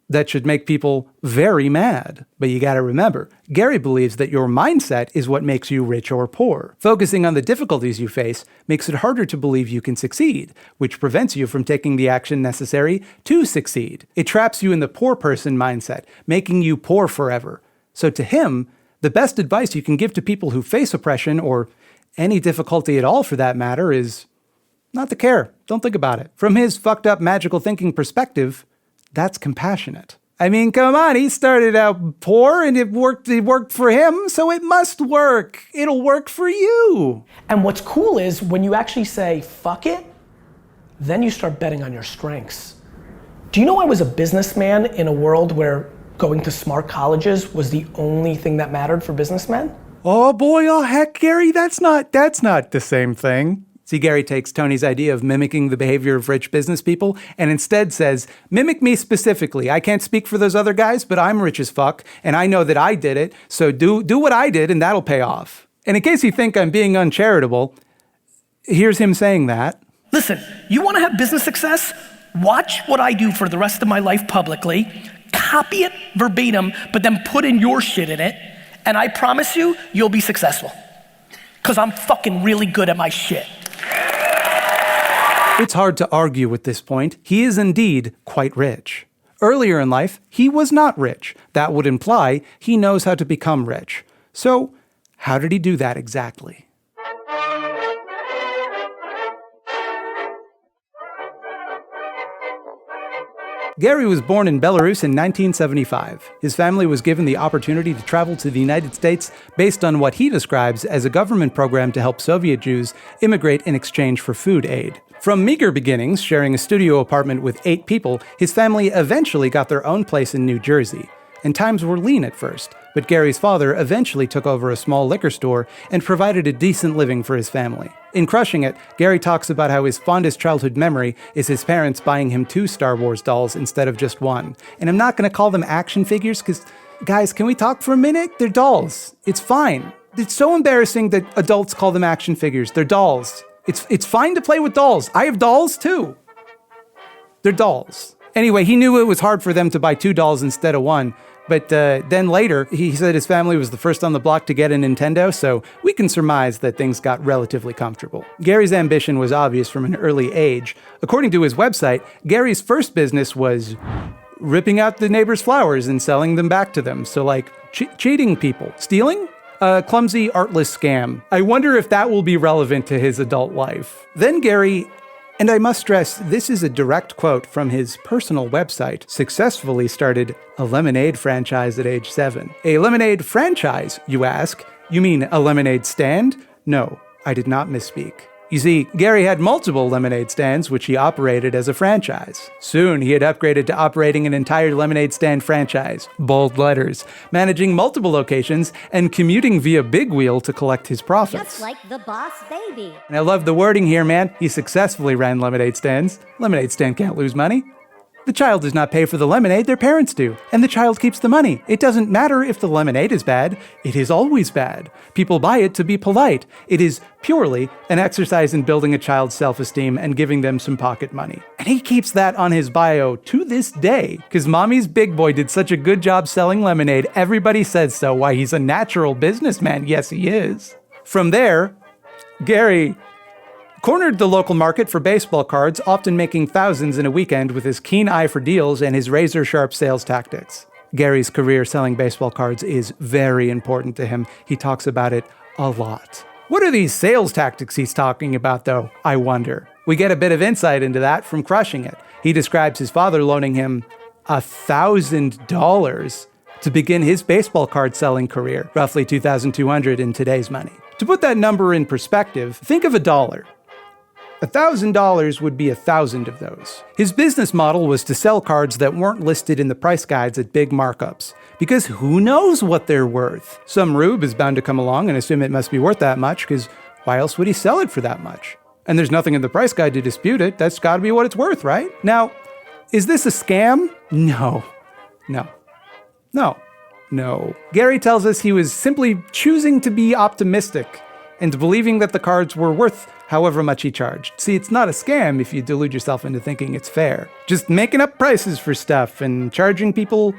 A: that should make people very mad. But you gotta remember, Gary believes that your mindset is what makes you rich or poor. Focusing on the difficulties you face makes it harder to believe you can succeed, which prevents you from taking the action necessary to succeed. It traps you in the poor person mindset, making you poor forever. So to him, the best advice you can give to people who face oppression or any difficulty at all for that matter, is not to care. Don't think about it. From his fucked up magical thinking perspective, that's compassionate. I mean, come on, he started out poor and it worked for him, so it must work. It'll work for you.
B: And what's cool is when you actually say, fuck it, then you start betting on your strengths. Do you know I was a businessman in a world where going to smart colleges was the only thing that mattered for businessmen?
A: Oh boy, oh heck, Gary, that's not the same thing. See, Gary takes Tony's idea of mimicking the behavior of rich business people and instead says, mimic me specifically. I can't speak for those other guys, but I'm rich as fuck, and I know that I did it, so do what I did, and that'll pay off. And in case you think I'm being uncharitable, here's him saying that.
B: Listen, you wanna have business success? Watch what I do for the rest of my life publicly, copy it verbatim, but then put in your shit in it, and I promise you, you'll be successful. Because I'm fucking really good at my shit.
A: It's hard to argue with this point. He is indeed quite rich. Earlier in life, he was not rich. That would imply he knows how to become rich. So, how did he do that exactly? Gary was born in Belarus in 1975. His family was given the opportunity to travel to the United States based on what he describes as a government program to help Soviet Jews immigrate in exchange for food aid. From meager beginnings, sharing a studio apartment with 8 people, his family eventually got their own place in New Jersey. And times were lean at first, but Gary's father eventually took over a small liquor store and provided a decent living for his family. In Crushing It, Gary talks about how his fondest childhood memory is his parents buying him 2 Star Wars dolls instead of just 1. And I'm not going to call them action figures because, guys, can we talk for a minute? They're dolls. It's fine. It's so embarrassing that adults call them action figures. They're dolls. It's fine to play with dolls. I have dolls too. They're dolls. Anyway, he knew it was hard for them to buy 2 dolls instead of 1. But then later, he said his family was the first on the block to get a Nintendo, so we can surmise that things got relatively comfortable. Gary's ambition was obvious from an early age. According to his website, Gary's first business was ripping out the neighbors' flowers and selling them back to them. So like cheating people. Stealing? A clumsy, artless scam. I wonder if that will be relevant to his adult life. Then Gary, and I must stress, this is a direct quote from his personal website, successfully started a lemonade franchise at age 7. A lemonade franchise, you ask? You mean a lemonade stand? No, I did not misspeak. You see, Gary had multiple lemonade stands, which he operated as a franchise. Soon, he had upgraded to operating an entire lemonade stand franchise, bold letters, managing multiple locations, and commuting via Big Wheel to collect his profits.
I: Just like the boss baby.
A: And I love the wording here, man. He successfully ran lemonade stands. Lemonade stand can't lose money. The child does not pay for the lemonade, their parents do. And the child keeps the money. It doesn't matter if the lemonade is bad. It is always bad. People buy it to be polite. It is purely an exercise in building a child's self-esteem and giving them some pocket money. And he keeps that on his bio to this day. Because Mommy's big boy did such a good job selling lemonade, everybody says so. Why, he's a natural businessman. Yes, he is. From there, Gary cornered the local market for baseball cards, often making thousands in a weekend with his keen eye for deals and his razor-sharp sales tactics. Gary's career selling baseball cards is very important to him. He talks about it a lot. What are these sales tactics he's talking about, though, I wonder? We get a bit of insight into that from Crushing It. He describes his father loaning him $1,000 to begin his baseball card selling career, roughly $2,200 in today's money. To put that number in perspective, think of $1. $1,000 would be 1,000 of those. His business model was to sell cards that weren't listed in the price guides at big markups, because who knows what they're worth? Some rube is bound to come along and assume it must be worth that much, because why else would he sell it for that much? And there's nothing in the price guide to dispute it. That's gotta be what it's worth, right? Now, is this a scam? No. Gary tells us he was simply choosing to be optimistic and believing that the cards were worth however much he charged. See, it's not a scam if you delude yourself into thinking it's fair. Just making up prices for stuff and charging people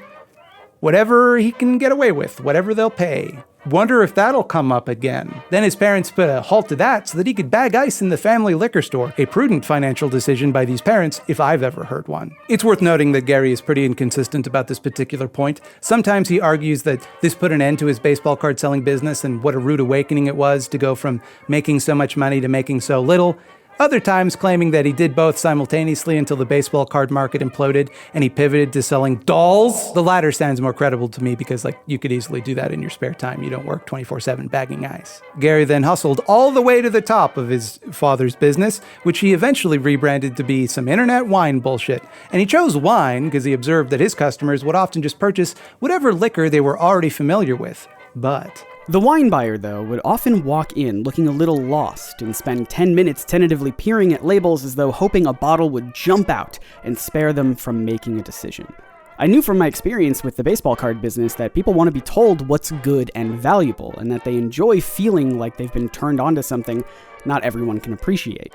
A: whatever he can get away with, whatever they'll pay. Wonder if that'll come up again. Then his parents put a halt to that so that he could bag ice in the family liquor store. A prudent financial decision by these parents, if I've ever heard one. It's worth noting that Gary is pretty inconsistent about this particular point. Sometimes he argues that this put an end to his baseball card selling business and what a rude awakening it was to go from making so much money to making so little. Other times claiming that he did both simultaneously until the baseball card market imploded and he pivoted to selling dolls. The latter sounds more credible to me because, you could easily do that in your spare time. You don't work 24/7 bagging ice. Gary then hustled all the way to the top of his father's business, which he eventually rebranded to be some internet wine bullshit. And he chose wine because he observed that his customers would often just purchase whatever liquor they were already familiar with. But
J: the wine buyer, though, would often walk in looking a little lost and spend 10 minutes tentatively peering at labels as though hoping a bottle would jump out and spare them from making a decision. I knew from my experience with the baseball card business that people want to be told what's good and valuable, and that they enjoy feeling like they've been turned onto something not everyone can appreciate.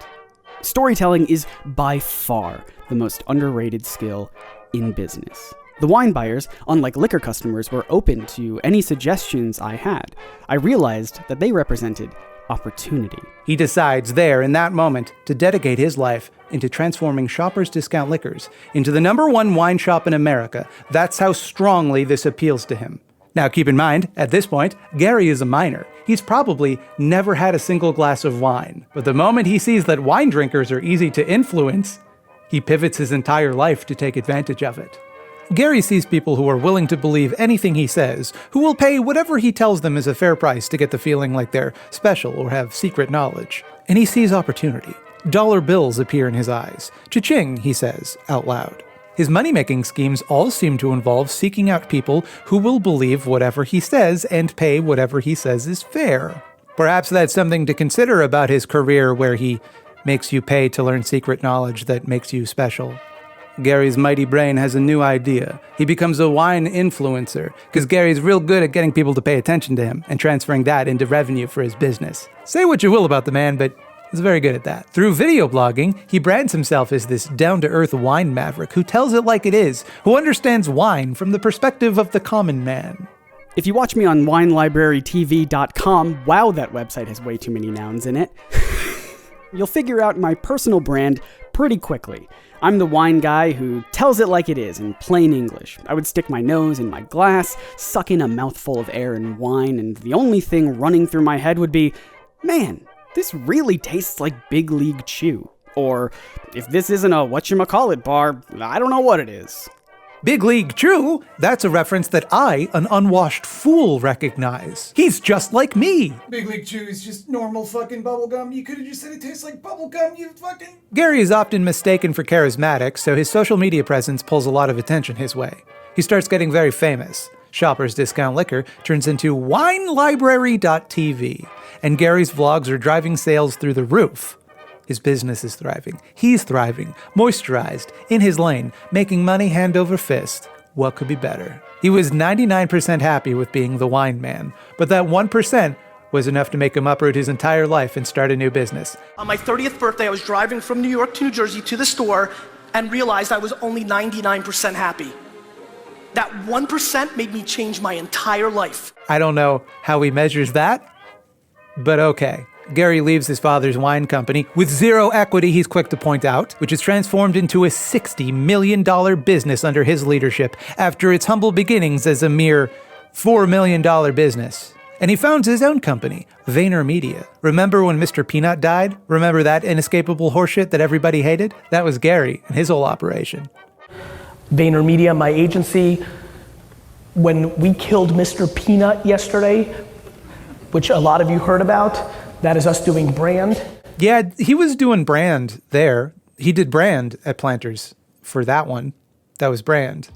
J: Storytelling is by far the most underrated skill in business. The wine buyers, unlike liquor customers, were open to any suggestions I had. I realized that they represented opportunity.
A: He decides there, in that moment, to dedicate his life into transforming Shoppers Discount Liquors into the #1 wine shop in America. That's how strongly this appeals to him. Now keep in mind, at this point, Gary is a minor. He's probably never had a single glass of wine. But the moment he sees that wine drinkers are easy to influence, he pivots his entire life to take advantage of it. Gary sees people who are willing to believe anything he says, who will pay whatever he tells them is a fair price to get the feeling like they're special or have secret knowledge. And he sees opportunity. Dollar bills appear in his eyes. Cha-ching, he says, out loud. His money-making schemes all seem to involve seeking out people who will believe whatever he says and pay whatever he says is fair. Perhaps that's something to consider about his career where he makes you pay to learn secret knowledge that makes you special. Gary's mighty brain has a new idea. He becomes a wine influencer, because Gary's real good at getting people to pay attention to him and transferring that into revenue for his business. Say what you will about the man, but he's very good at that. Through video blogging, he brands himself as this down-to-earth wine maverick who tells it like it is, who understands wine from the perspective of the common man.
J: If you watch me on WineLibraryTV.com, wow, that website has way too many nouns in it, you'll figure out my personal brand pretty quickly. I'm the wine guy who tells it like it is in plain English. I would stick my nose in my glass, suck in a mouthful of air and wine, and the only thing running through my head would be, man, this really tastes like Big League Chew. Or, if this isn't a whatchamacallit bar, I don't know what it is.
A: Big League Chew? That's a reference that I, an unwashed fool, recognize. He's just like me.
K: Big League Chew is just normal fucking bubblegum. You could have just said it tastes like bubblegum, you fucking...
A: Gary is often mistaken for charismatic, so his social media presence pulls a lot of attention his way. He starts getting very famous. Shoppers Discount Liquor turns into WineLibrary.tv, and Gary's vlogs are driving sales through the roof. His business is thriving. He's thriving, moisturized, in his lane, making money hand over fist. What could be better? He was 99% happy with being the wine man, but that 1% was enough to make him uproot his entire life and start a new business.
B: On my 30th birthday, I was driving from New York to New Jersey to the store and realized I was only 99% happy. That 1% made me change my entire life.
A: I don't know how he measures that, but okay. Gary leaves his father's wine company with zero equity, he's quick to point out, which is transformed into a $60 million business under his leadership after its humble beginnings as a mere $4 million business. And he founds his own company, VaynerMedia. Remember when Mr. Peanut died? Remember that inescapable horseshit that everybody hated? That was Gary and his whole operation.
B: VaynerMedia, my agency, when we killed Mr. Peanut yesterday, which a lot of you heard about, that is us doing brand.
A: Yeah, he was doing brand there. He did brand at Planters for that one. That was brand.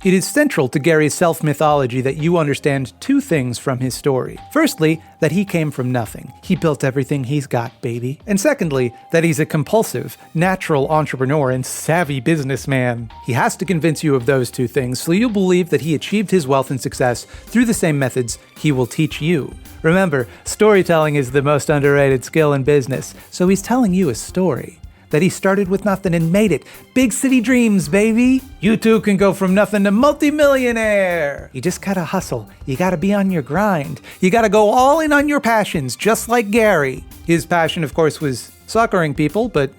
A: It is central to Gary's self-mythology that you understand two things from his story. Firstly, that he came from nothing. He built everything he's got, baby. And secondly, that he's a compulsive, natural entrepreneur and savvy businessman. He has to convince you of those two things so you'll believe that he achieved his wealth and success through the same methods he will teach you. Remember, storytelling is the most underrated skill in business, so he's telling you a story. that he started with nothing and made it. Big city dreams, baby. You too can go from nothing to multimillionaire. You just gotta hustle. You gotta be on your grind. You gotta go all in on your passions, just like Gary. His passion, of course, was suckering people, but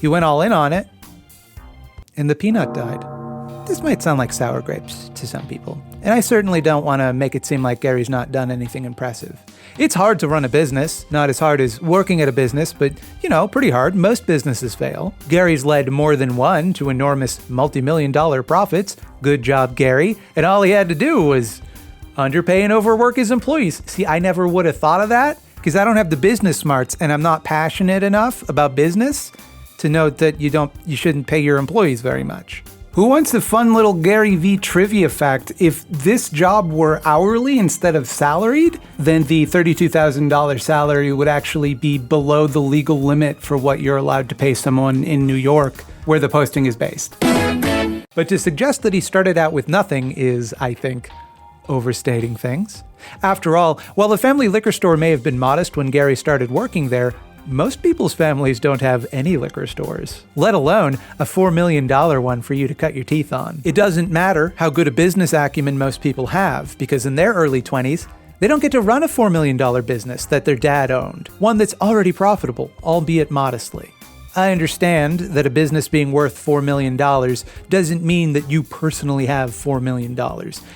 A: he went all in on it, and the peanut died. This might sound like sour grapes to some people, and I certainly don't want to make it seem like Gary's not done anything impressive. It's hard to run a business, not as hard as working at a business, but, pretty hard. Most businesses fail. Gary's led more than one to enormous multi-million-dollar profits. Good job, Gary. And all he had to do was underpay and overwork his employees. See, I never would have thought of that, because I don't have the business smarts, and I'm not passionate enough about business to know that you shouldn't pay your employees very much. Who wants a fun little GaryVee trivia fact? If this job were hourly instead of salaried, then the $32,000 salary would actually be below the legal limit for what you're allowed to pay someone in New York, where the posting is based. But to suggest that he started out with nothing is, I think, overstating things. After all, while the family liquor store may have been modest when Gary started working there, most people's families don't have any liquor stores, let alone a $4 million one for you to cut your teeth on. It doesn't matter how good a business acumen most people have, because in their early 20s, they don't get to run a $4 million business that their dad owned, one that's already profitable, albeit modestly. I understand that a business being worth $4 million doesn't mean that you personally have $4 million,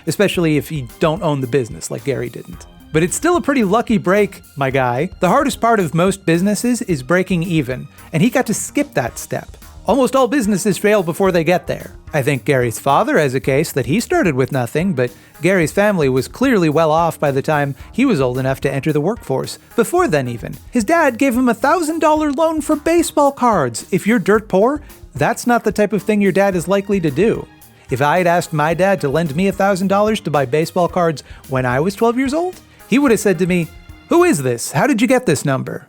A: especially if you don't own the business like Gary didn't. But it's still a pretty lucky break, my guy. The hardest part of most businesses is breaking even, and he got to skip that step. Almost all businesses fail before they get there. I think Gary's father has a case that he started with nothing, but Gary's family was clearly well off by the time he was old enough to enter the workforce. Before then even, his dad gave him a $1,000 loan for baseball cards. If you're dirt poor, that's not the type of thing your dad is likely to do. If I had asked my dad to lend me $1,000 to buy baseball cards when I was 12 years old, he would have said to me, "Who is this? How did you get this number?"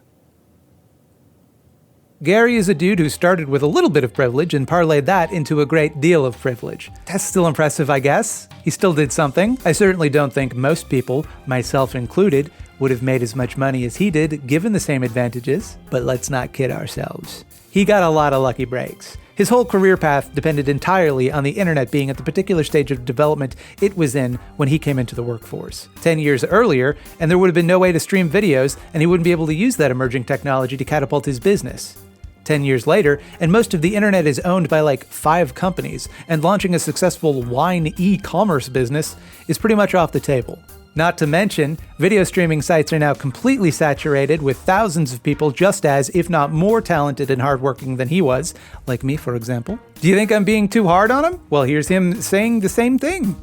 A: Gary is a dude who started with a little bit of privilege and parlayed that into a great deal of privilege. That's still impressive, I guess. He still did something. I certainly don't think most people, myself included, would have made as much money as he did, given the same advantages. But let's not kid ourselves. He got a lot of lucky breaks. His whole career path depended entirely on the internet being at the particular stage of development it was in when he came into the workforce. 10 years earlier, and there would have been no way to stream videos, and he wouldn't be able to use that emerging technology to catapult his business. 10 years later, and most of the internet is owned by like 5 companies, and launching a successful wine e-commerce business is pretty much off the table. Not to mention, video streaming sites are now completely saturated with thousands of people just as, if not more talented and hardworking than he was, like me, for example. Do you think I'm being too hard on him? Well, here's him saying the same thing.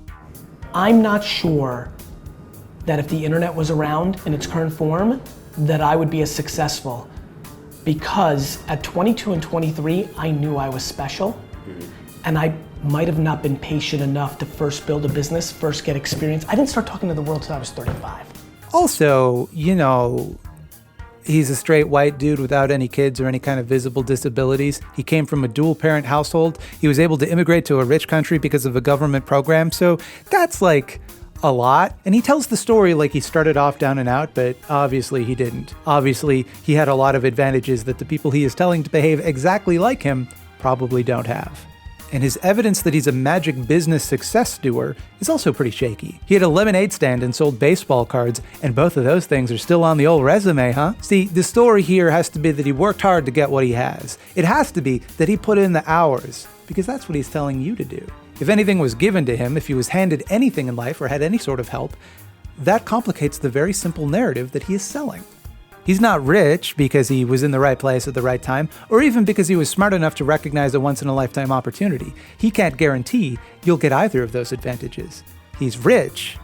B: I'm not sure that if the internet was around in its current form, that I would be as successful. Because at 22 and 23, I knew I was special, and I might have not been patient enough to first build a business, first get experience. I didn't start talking to the world till I was 35.
A: Also, he's a straight white dude without any kids or any kind of visible disabilities. He came from a dual parent household. He was able to immigrate to a rich country because of a government program. So that's like a lot. And he tells the story like he started off down and out, but obviously he didn't. Obviously, he had a lot of advantages that the people he is telling to behave exactly like him probably don't have. And his evidence that he's a magic business success doer is also pretty shaky. He had a lemonade stand and sold baseball cards, and both of those things are still on the old resume, huh? See, the story here has to be that he worked hard to get what he has. It has to be that he put in the hours, because that's what he's telling you to do. If anything was given to him, if he was handed anything in life or had any sort of help, that complicates the very simple narrative that he is selling. He's not rich because he was in the right place at the right time, or even because he was smart enough to recognize a once-in-a-lifetime opportunity. He can't guarantee you'll get either of those advantages. He's rich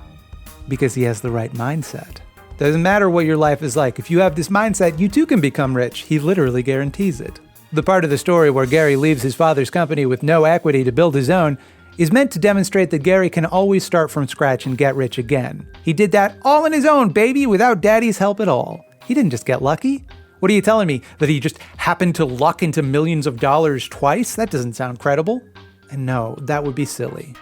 A: because he has the right mindset. Doesn't matter what your life is like. If you have this mindset, you too can become rich. He literally guarantees it. The part of the story where Gary leaves his father's company with no equity to build his own is meant to demonstrate that Gary can always start from scratch and get rich again. He did that all on his own, baby, without daddy's help at all. He didn't just get lucky. What are you telling me? That he just happened to luck into millions of dollars twice? That doesn't sound credible. And no, that would be silly.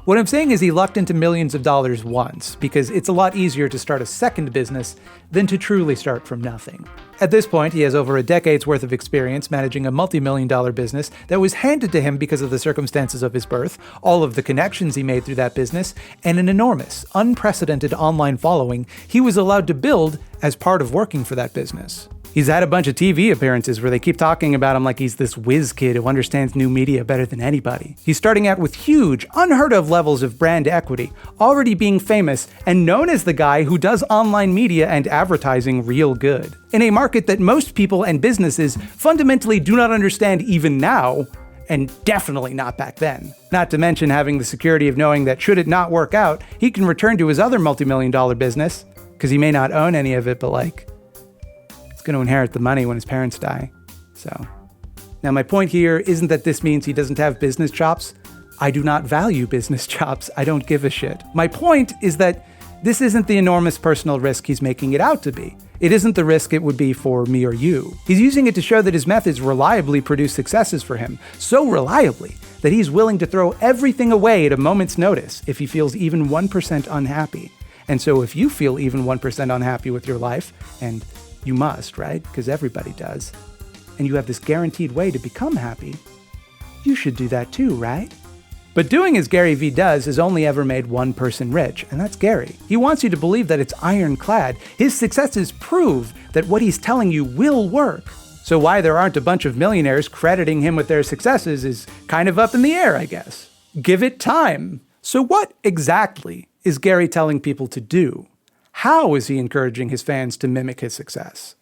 A: What I'm saying is he lucked into millions of dollars once, because it's a lot easier to start a second business than to truly start from nothing. At this point, he has over a decade's worth of experience managing a multi-million-dollar business that was handed to him because of the circumstances of his birth, all of the connections he made through that business, and an enormous, unprecedented online following he was allowed to build as part of working for that business. He's had a bunch of TV appearances where they keep talking about him like he's this whiz kid who understands new media better than anybody. He's starting out with huge, unheard of levels of brand equity, already being famous and known as the guy who does online media and advertising real good. In a market that most people and businesses fundamentally do not understand even now, and definitely not back then. Not to mention having the security of knowing that should it not work out, he can return to his other multi-million-dollar business, because he may not own any of it, but going to inherit the money when his parents die. So, now my point here isn't that this means he doesn't have business chops. I do not value business chops. I don't give a shit. My point is that this isn't the enormous personal risk he's making it out to be. It isn't the risk it would be for me or you. He's using it to show that his methods reliably produce successes for him, so reliably that he's willing to throw everything away at a moment's notice if he feels even 1% unhappy. And so if you feel even 1% unhappy with your life, and you must, right? Because everybody does. And you have this guaranteed way to become happy. You should do that too, right? But doing as GaryVee does has only ever made one person rich, and that's Gary. He wants you to believe that it's ironclad. His successes prove that what he's telling you will work. So why there aren't a bunch of millionaires crediting him with their successes is kind of up in the air, I guess. Give it time. So what exactly is Gary telling people to do? How is he encouraging his fans to mimic his success?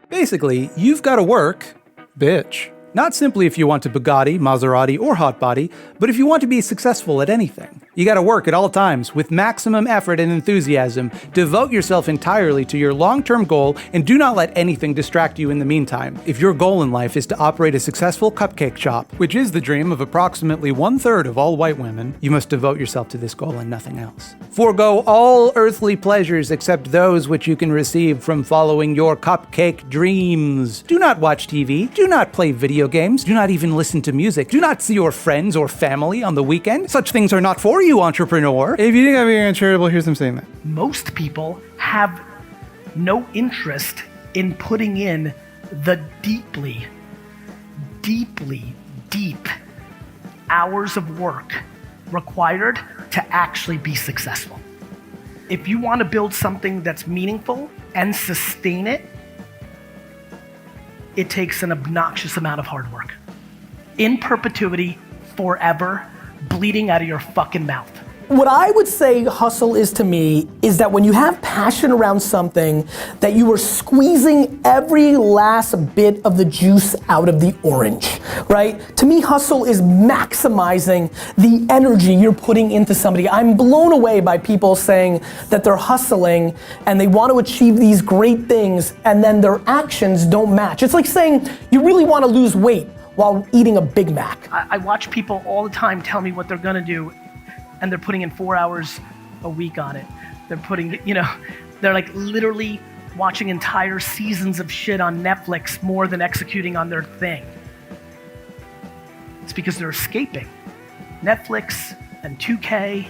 A: Basically, you've got to work, bitch. Not simply if you want a Bugatti, Maserati, or hot body, but if you want to be successful at anything. You gotta work at all times with maximum effort and enthusiasm. Devote yourself entirely to your long-term goal and do not let anything distract you in the meantime. If your goal in life is to operate a successful cupcake shop, which is the dream of approximately 1/3 of all white women, you must devote yourself to this goal and nothing else. Forgo all earthly pleasures except those which you can receive from following your cupcake dreams. Do not watch TV. Do not play video games. Do not even listen to music. Do not see your friends or family on the weekend. Such things are not for you, entrepreneur. If you think I'm being uncharitable, here's them saying that.
B: Most people have no interest in putting in the deep hours of work required to actually be successful. If you want to build something that's meaningful and sustain it, it takes an obnoxious amount of hard work. In perpetuity, forever, bleeding out of your fucking mouth. What I would say hustle is to me is that when you have passion around something, that you are squeezing every last bit of the juice out of the orange, right? To me, hustle is maximizing the energy you're putting into somebody. I'm blown away by people saying that they're hustling and they want to achieve these great things and then their actions don't match. It's like saying you really want to lose weight while eating a Big Mac. I watch people all the time tell me what they're gonna do, and they're putting in 4 hours a week on it. They're putting, they're like literally watching entire seasons of shit on Netflix more than executing on their thing. It's because they're escaping. Netflix and 2K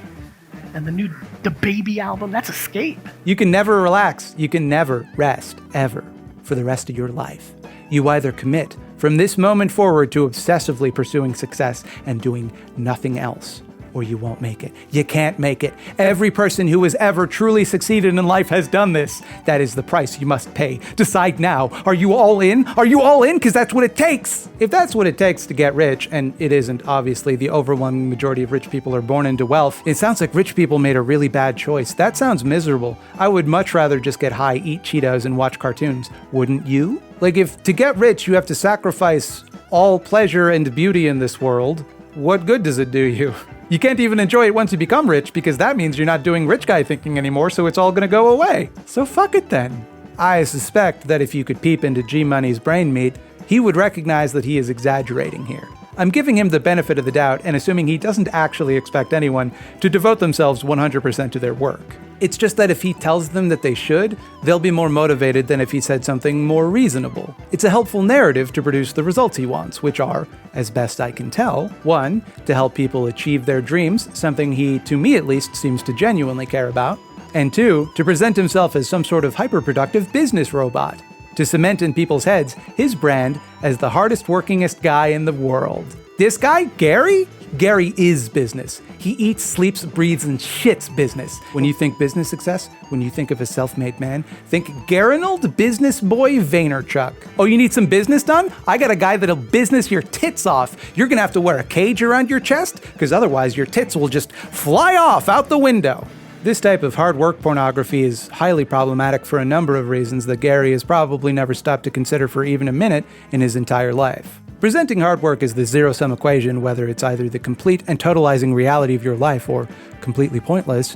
B: and the Baby album, that's escape.
A: You can never relax. You can never rest, ever, for the rest of your life. You either commit from this moment forward to obsessively pursuing success and doing nothing else, or you won't make it. You can't make it. Every person who has ever truly succeeded in life has done this. That is the price you must pay. Decide now. Are you all in? Are you all in? Because that's what it takes. If that's what it takes to get rich, and it isn't, obviously, the overwhelming majority of rich people are born into wealth, it sounds like rich people made a really bad choice. That sounds miserable. I would much rather just get high, eat Cheetos, and watch cartoons. Wouldn't you? Like, if to get rich you have to sacrifice all pleasure and beauty in this world, what good does it do you? You can't even enjoy it once you become rich because that means you're not doing rich guy thinking anymore, so it's all gonna go away. So fuck it then. I suspect that if you could peep into G-Money's brain meat, he would recognize that he is exaggerating here. I'm giving him the benefit of the doubt and assuming he doesn't actually expect anyone to devote themselves 100% to their work. It's just that if he tells them that they should, they'll be more motivated than if he said something more reasonable. It's a helpful narrative to produce the results he wants, which are, as best I can tell, 1, to help people achieve their dreams, something he, to me at least, seems to genuinely care about, and 2, to present himself as some sort of hyper-productive business robot, to cement in people's heads his brand as the hardest workingest guy in the world. This guy, Gary? Gary is business. He eats, sleeps, breathes, and shits business. When you think business success, when you think of a self-made man, think Garinold business boy Vaynerchuk. Oh, you need some business done? I got a guy that'll business your tits off. You're gonna have to wear a cage around your chest, because otherwise your tits will just fly off out the window. This type of hard work pornography is highly problematic for a number of reasons that Gary has probably never stopped to consider for even a minute in his entire life. Presenting hard work as the zero-sum equation, whether it's either the complete and totalizing reality of your life or completely pointless,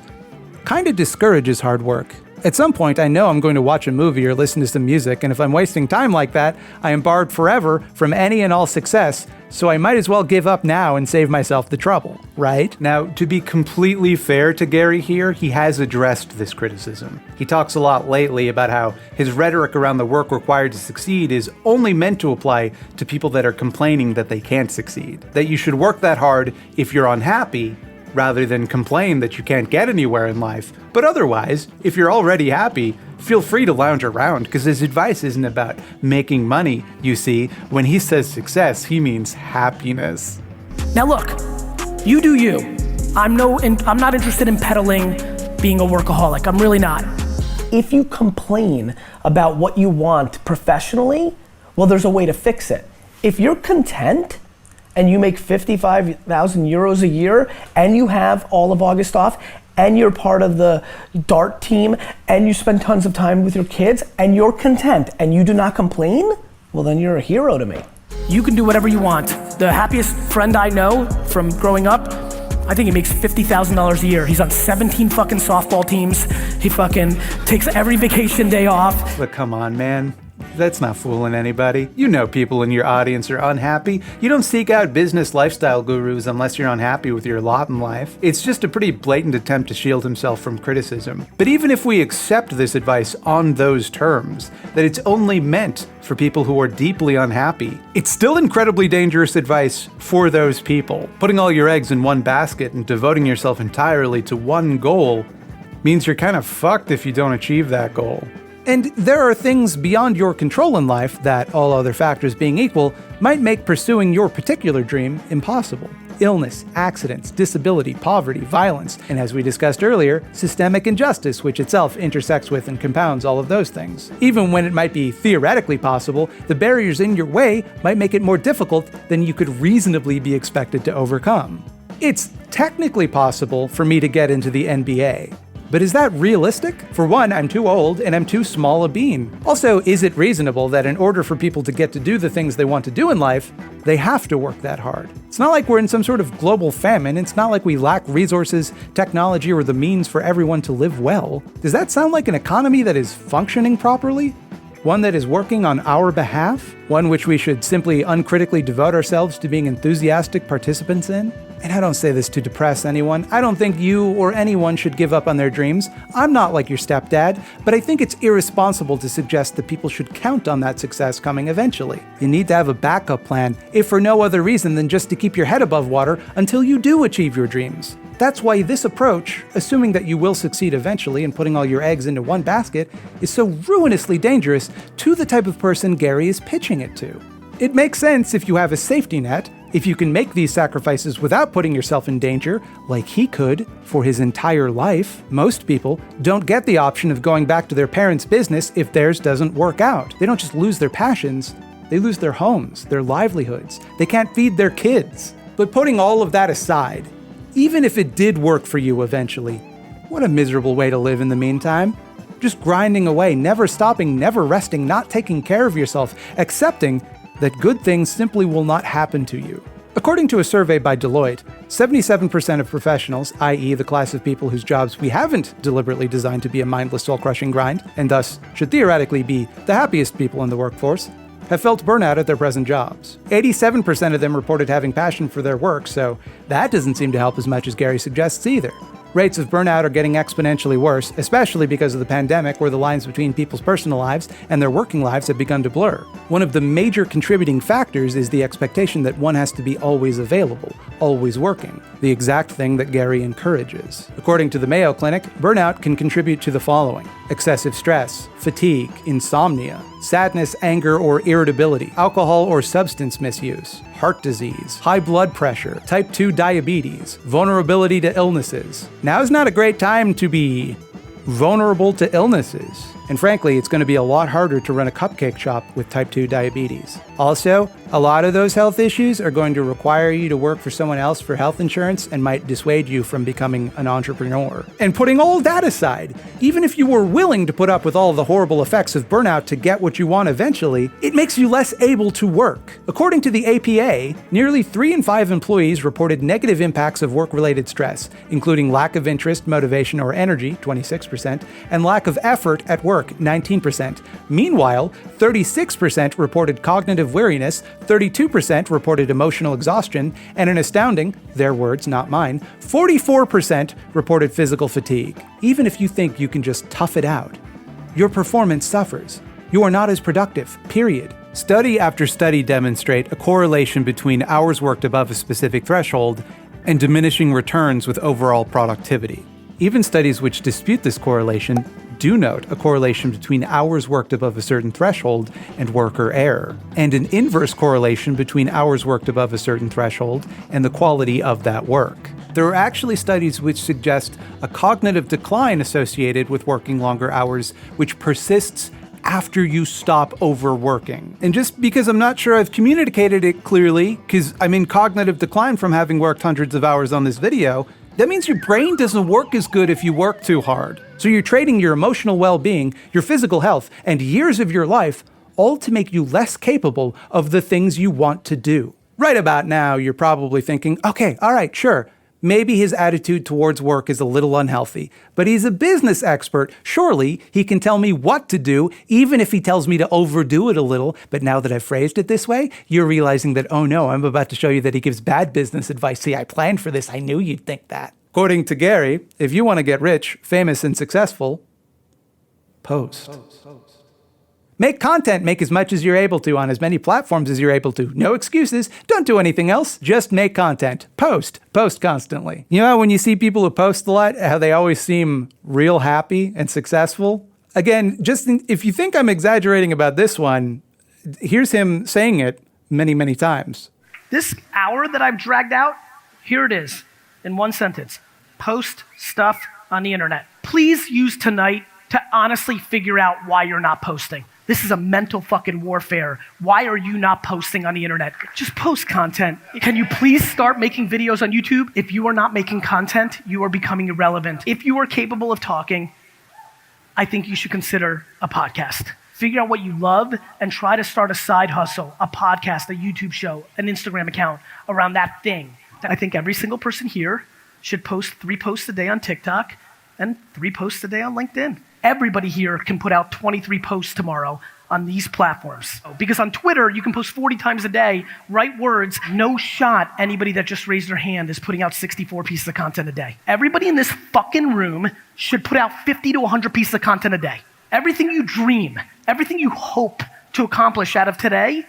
A: kind of discourages hard work. At some point, I know I'm going to watch a movie or listen to some music, and if I'm wasting time like that, I am barred forever from any and all success, so I might as well give up now and save myself the trouble, right? Now, to be completely fair to Gary here, he has addressed this criticism. He talks a lot lately about how his rhetoric around the work required to succeed is only meant to apply to people that are complaining that they can't succeed. That you should work that hard if you're unhappy, rather than complain that you can't get anywhere in life. But otherwise, if you're already happy, feel free to lounge around, because his advice isn't about making money, you see. When he says success, he means happiness.
B: Now look, you do you. I'm not interested in peddling being a workaholic. I'm really not. If you complain about what you want professionally, well, there's a way to fix it. If you're content, and you make 55,000 euros a year, and you have all of August off, and you're part of the dart team, and you spend tons of time with your kids, and you're content, and you do not complain, well then you're a hero to me. You can do whatever you want. The happiest friend I know from growing up, I think he makes $50,000 a year. He's on 17 fucking softball teams. He fucking takes every vacation day off.
A: But come on, man. That's not fooling anybody. You know people in your audience are unhappy. You don't seek out business lifestyle gurus unless you're unhappy with your lot in life. It's just a pretty blatant attempt to shield himself from criticism. But even if we accept this advice on those terms, that it's only meant for people who are deeply unhappy, it's still incredibly dangerous advice for those people. Putting all your eggs in one basket and devoting yourself entirely to one goal means you're kind of fucked if you don't achieve that goal. And there are things beyond your control in life that, all other factors being equal, might make pursuing your particular dream impossible. Illness, accidents, disability, poverty, violence, and as we discussed earlier, systemic injustice, which itself intersects with and compounds all of those things. Even when it might be theoretically possible, the barriers in your way might make it more difficult than you could reasonably be expected to overcome. It's technically possible for me to get into the NBA. But is that realistic? For one, I'm too old and I'm too small a bean. Also, is it reasonable that in order for people to get to do the things they want to do in life, they have to work that hard? It's not like we're in some sort of global famine. It's not like we lack resources, technology, or the means for everyone to live well. Does that sound like an economy that is functioning properly? One that is working on our behalf? One which we should simply uncritically devote ourselves to being enthusiastic participants in? And I don't say this to depress anyone. I don't think you or anyone should give up on their dreams. I'm not like your stepdad, but I think it's irresponsible to suggest that people should count on that success coming eventually. You need to have a backup plan, if for no other reason than just to keep your head above water until you do achieve your dreams. That's why this approach, assuming that you will succeed eventually and putting all your eggs into one basket, is so ruinously dangerous to the type of person Gary is pitching it to. It makes sense if you have a safety net, if you can make these sacrifices without putting yourself in danger, like he could for his entire life. Most people don't get the option of going back to their parents' business if theirs doesn't work out. They don't just lose their passions, they lose their homes, their livelihoods. They can't feed their kids. But putting all of that aside, even if it did work for you eventually, what a miserable way to live in the meantime. Just grinding away, never stopping, never resting, not taking care of yourself, accepting that good things simply will not happen to you. According to a survey by Deloitte, 77% of professionals, i.e. the class of people whose jobs we haven't deliberately designed to be a mindless soul-crushing grind, and thus should theoretically be the happiest people in the workforce, have felt burnout at their present jobs. 87% of them reported having passion for their work, so that doesn't seem to help as much as Gary suggests either. Rates of burnout are getting exponentially worse, especially because of the pandemic, where the lines between people's personal lives and their working lives have begun to blur. One of the major contributing factors is the expectation that one has to be always available, always working, the exact thing that Gary encourages. According to the Mayo Clinic, burnout can contribute to the following: excessive stress, fatigue, insomnia, sadness, anger or irritability, alcohol or substance misuse, heart disease, high blood pressure, type 2 diabetes, vulnerability to illnesses. Now is not a great time to be vulnerable to illnesses. And frankly, it's going to be a lot harder to run a cupcake shop with type 2 diabetes. Also, a lot of those health issues are going to require you to work for someone else for health insurance and might dissuade you from becoming an entrepreneur. And putting all that aside, even if you were willing to put up with all the horrible effects of burnout to get what you want eventually, it makes you less able to work. According to the APA, nearly 3 in 5 employees reported negative impacts of work-related stress, including lack of interest, motivation, or energy, 26%, and lack of effort at work, 19%. Meanwhile, 36% reported cognitive weariness, 32% reported emotional exhaustion, and an astounding, their words, not mine, 44% reported physical fatigue. Even if you think you can just tough it out, your performance suffers. You are not as productive, period. Study after study demonstrate a correlation between hours worked above a specific threshold and diminishing returns with overall productivity. Even studies which dispute this correlation do note a correlation between hours worked above a certain threshold and worker error, and an inverse correlation between hours worked above a certain threshold and the quality of that work. There are actually studies which suggest a cognitive decline associated with working longer hours, which persists after you stop overworking. And just because I'm not sure I've communicated it clearly, because I'm in cognitive decline from having worked hundreds of hours on this video, that means your brain doesn't work as good if you work too hard. So you're trading your emotional well-being, your physical health, and years of your life, all to make you less capable of the things you want to do. Right about now, you're probably thinking, okay, all right, sure, maybe his attitude towards work is a little unhealthy, but he's a business expert. Surely he can tell me what to do, even if he tells me to overdo it a little. But now that I've phrased it this way, you're realizing that, oh no, I'm about to show you that he gives bad business advice. See, I planned for this. I knew you'd think that. According to Gary, if you want to get rich, famous, and successful, post. Make content, make as much as you're able to on as many platforms as you're able to. No excuses. Don't do anything else. Just make content. Post. Post constantly. You know how when you see people who post a lot, how they always seem real happy and successful? Again, if you think I'm exaggerating about this one, here's him saying it many, many times.
B: This hour that I've dragged out, here it is in one sentence. Post stuff on the internet. Please use tonight to honestly figure out why you're not posting. This is a mental fucking warfare. Why are you not posting on the internet? Just post content. Can you please start making videos on YouTube? If you are not making content, you are becoming irrelevant. If you are capable of talking, I think you should consider a podcast. Figure out what you love and try to start a side hustle, a podcast, a YouTube show, an Instagram account around that thing. I think every single person here should post 3 posts a day on TikTok and 3 posts a day on LinkedIn. Everybody here can put out 23 posts tomorrow on these platforms. Because on Twitter, you can post 40 times a day, write words. No shot anybody that just raised their hand is putting out 64 pieces of content a day. Everybody in this fucking room should put out 50 to 100 pieces of content a day. Everything you dream, everything you hope to accomplish out of today,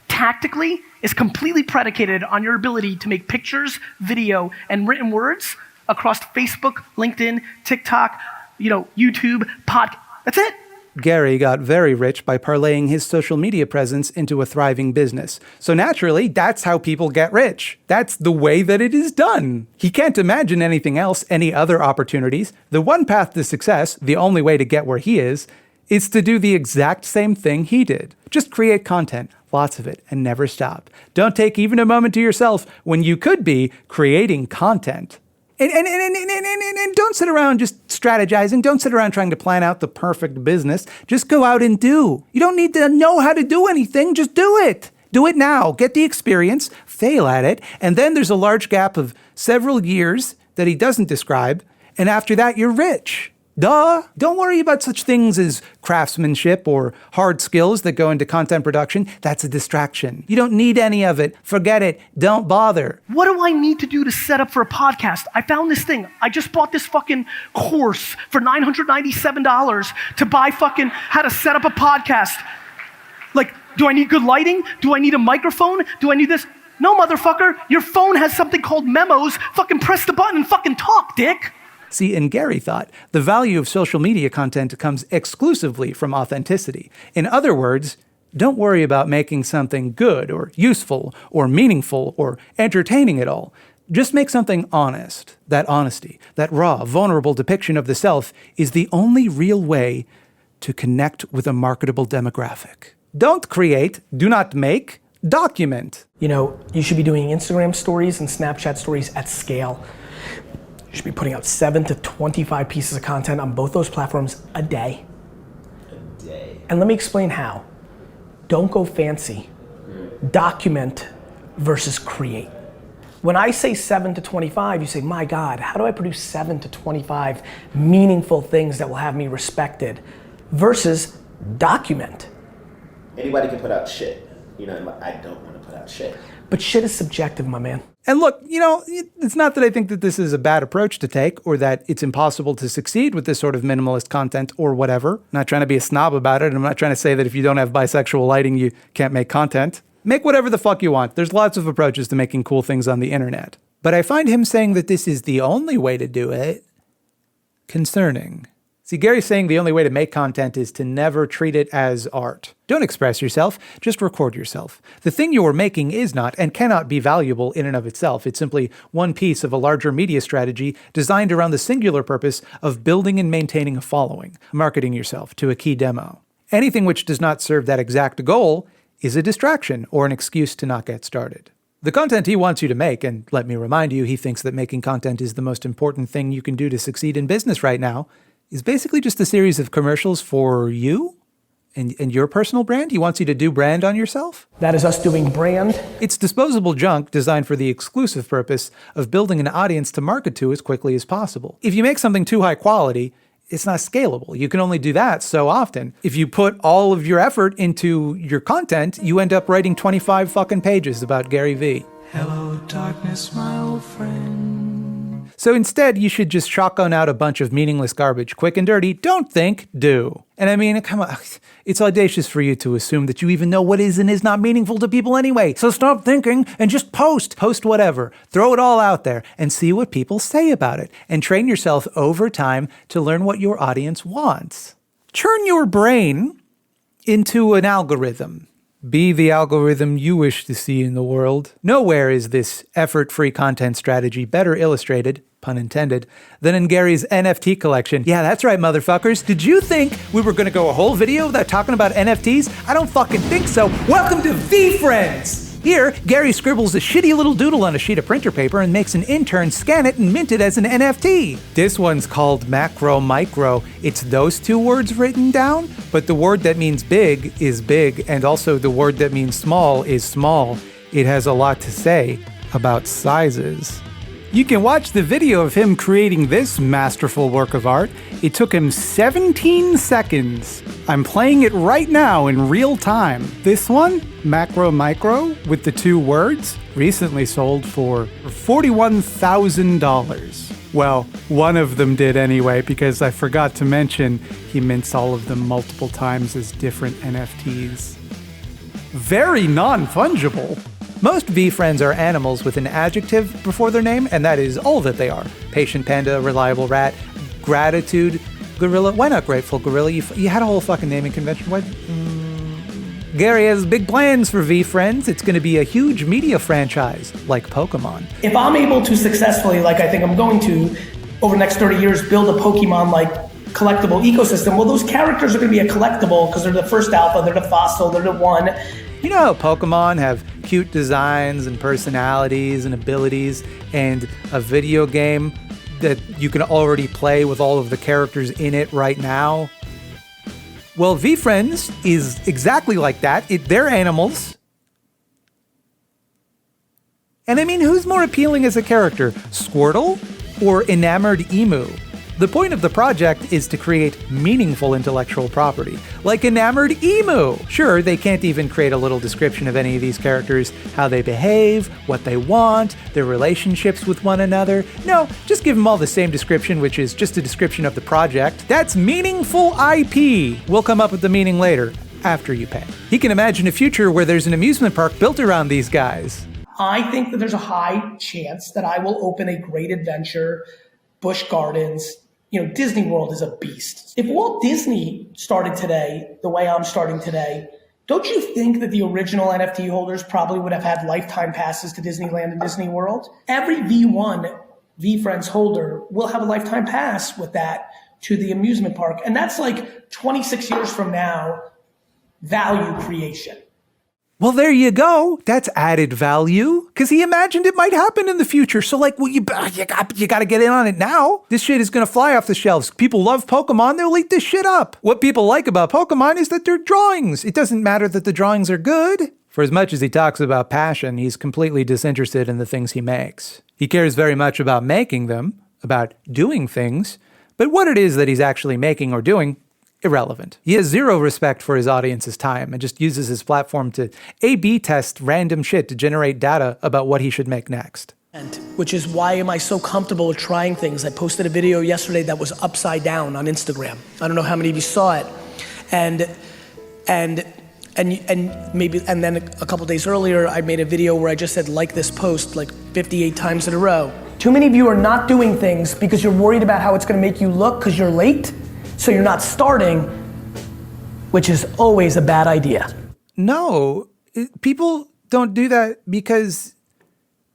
B: tactically, is completely predicated on your ability to make pictures, video, and written words across Facebook, LinkedIn, TikTok, YouTube, podcast. That's it.
A: Gary got very rich by parlaying his social media presence into a thriving business. So naturally, that's how people get rich. That's the way that it is done. He can't imagine anything else, any other opportunities. The one path to success, the only way to get where he is to do the exact same thing he did. Just create content, lots of it, and never stop. Don't take even a moment to yourself when you could be creating content. And don't sit around just strategizing. Don't sit around trying to plan out the perfect business. Just go out and do. You don't need to know how to do anything. Just do it. Do it now. Get the experience, fail at it, and then there's a large gap of several years that he doesn't describe, and after that, you're rich. Duh! Don't worry about such things as craftsmanship or hard skills that go into content production. That's a distraction. You don't need any of it. Forget it. Don't bother.
B: What do I need to do to set up for a podcast? I found this thing. I just bought this fucking course for $997 to buy fucking how to set up a podcast. Like, do I need good lighting? Do I need a microphone? Do I need this? No, motherfucker. Your phone has something called memos. Fucking press the button and fucking talk, dick.
A: See, and Gary thought the value of social media content comes exclusively from authenticity. In other words, don't worry about making something good or useful or meaningful or entertaining at all. Just make something honest. That honesty, that raw, vulnerable depiction of the self is the only real way to connect with a marketable demographic. Don't create, do not make, document.
B: You know, you should be doing Instagram stories and Snapchat stories at scale. You should be putting out 7 to 25 pieces of content on both those platforms a day. A day. And let me explain how. Don't go fancy. Document versus create. When I say 7 to 25, you say, my God, how do I produce 7 to 25 meaningful things that will have me respected? Versus document.
L: Anybody can put out shit. You know, I don't want to put out shit.
B: But shit is subjective, my man.
A: And look, you know, it's not that I think that this is a bad approach to take or that it's impossible to succeed with this sort of minimalist content or whatever. I'm not trying to be a snob about it. I'm not trying to say that if you don't have bisexual lighting, you can't make content. Make whatever the fuck you want. There's lots of approaches to making cool things on the internet. But I find him saying that this is the only way to do it concerning. See, Gary's saying the only way to make content is to never treat it as art. Don't express yourself, just record yourself. The thing you are making is not and cannot be valuable in and of itself. It's simply one piece of a larger media strategy designed around the singular purpose of building and maintaining a following, marketing yourself to a key demo. Anything which does not serve that exact goal is a distraction or an excuse to not get started. The content he wants you to make, and let me remind you, he thinks that making content is the most important thing you can do to succeed in business right now, is basically just a series of commercials for you and your personal brand. He wants you to do brand on yourself.
B: That is us doing brand.
A: It's disposable junk designed for the exclusive purpose of building an audience to market to as quickly as possible. If you make something too high quality, it's not scalable. You can only do that so often. If you put all of your effort into your content, you end up writing 25 fucking pages about GaryVee.
K: Hello, darkness, my old friend.
A: So instead, you should just shotgun out a bunch of meaningless garbage, quick and dirty. Don't think, do. And I mean, come on, it's audacious for you to assume that you even know what is and is not meaningful to people anyway. So stop thinking and just post. Post whatever. Throw it all out there and see what people say about it. And train yourself over time to learn what your audience wants. Turn your brain into an algorithm. Be the algorithm you wish to see in the world. Nowhere is this effort-free content strategy better illustrated, pun intended, than in Gary's NFT collection. Yeah, that's right, motherfuckers. Did you think we were gonna go a whole video without talking about NFTs? I don't fucking think so. Welcome to VFriends! Here, Gary scribbles a shitty little doodle on a sheet of printer paper and makes an intern scan it and mint it as an NFT. This one's called macro micro. It's those two words written down, but the word that means big is big, and also the word that means small is small. It has a lot to say about sizes. You can watch the video of him creating this masterful work of art. It took him 17 seconds. I'm playing it right now in real time. This one, macro micro, with the two words, recently sold for $41,000. Well, one of them did anyway, because I forgot to mention he mints all of them multiple times as different NFTs. Very non-fungible. Most VFriends are animals with an adjective before their name, and that is all that they are. Patient panda, reliable rat, gratitude gorilla. Why not grateful gorilla? You had a whole fucking naming convention. What? Gary has big plans for VFriends. It's going to be a huge media franchise, like Pokemon.
B: If I'm able to successfully, like I think I'm going to, over the next 30 years, build a Pokemon-like collectible ecosystem, well, those characters are going to be a collectible because they're the first alpha, they're the fossil, they're the one.
A: You know how Pokemon have cute designs and personalities and abilities, and a video game that you can already play with all of the characters in it right now? Well, VFriends is exactly like that. They're animals. And I mean, who's more appealing as a character, Squirtle or Enamored Emu? The point of the project is to create meaningful intellectual property, like Enamored Emu. Sure, they can't even create a little description of any of these characters, how they behave, what they want, their relationships with one another. No, just give them all the same description, which is just a description of the project. That's meaningful IP. We'll come up with the meaning later, after you pay. He can imagine a future where there's an amusement park built around these guys.
B: I think that there's a high chance that I will open a great adventure, Busch Gardens. Disney World is a beast. If Walt Disney started today the way I'm starting today, don't you think that the original NFT holders probably would have had lifetime passes to Disneyland and Disney World? Every V1 VFriends holder will have a lifetime pass with that to the amusement park. And that's like 26 years from now, value creation.
A: Well, there you go. That's added value. Because he imagined it might happen in the future. So you got to get in on it now. This shit is going to fly off the shelves. People love Pokemon. They'll eat this shit up. What people like about Pokemon is that they're drawings. It doesn't matter that the drawings are good. For as much as he talks about passion, he's completely disinterested in the things he makes. He cares very much about making them, about doing things. But what it is that he's actually making or doing, irrelevant. He has zero respect for his audience's time and just uses his platform to A/B test random shit to generate data about what he should make next.
B: Which is why am I so comfortable with trying things. I posted a video yesterday that was upside down on Instagram. I don't know how many of you saw it. And then a couple days earlier, I made a video where I just said like this post like 58 times in a row. Too many of you are not doing things because you're worried about how it's gonna make you look because you're late. So you're not starting, which is always a bad idea.
A: No, people don't do that because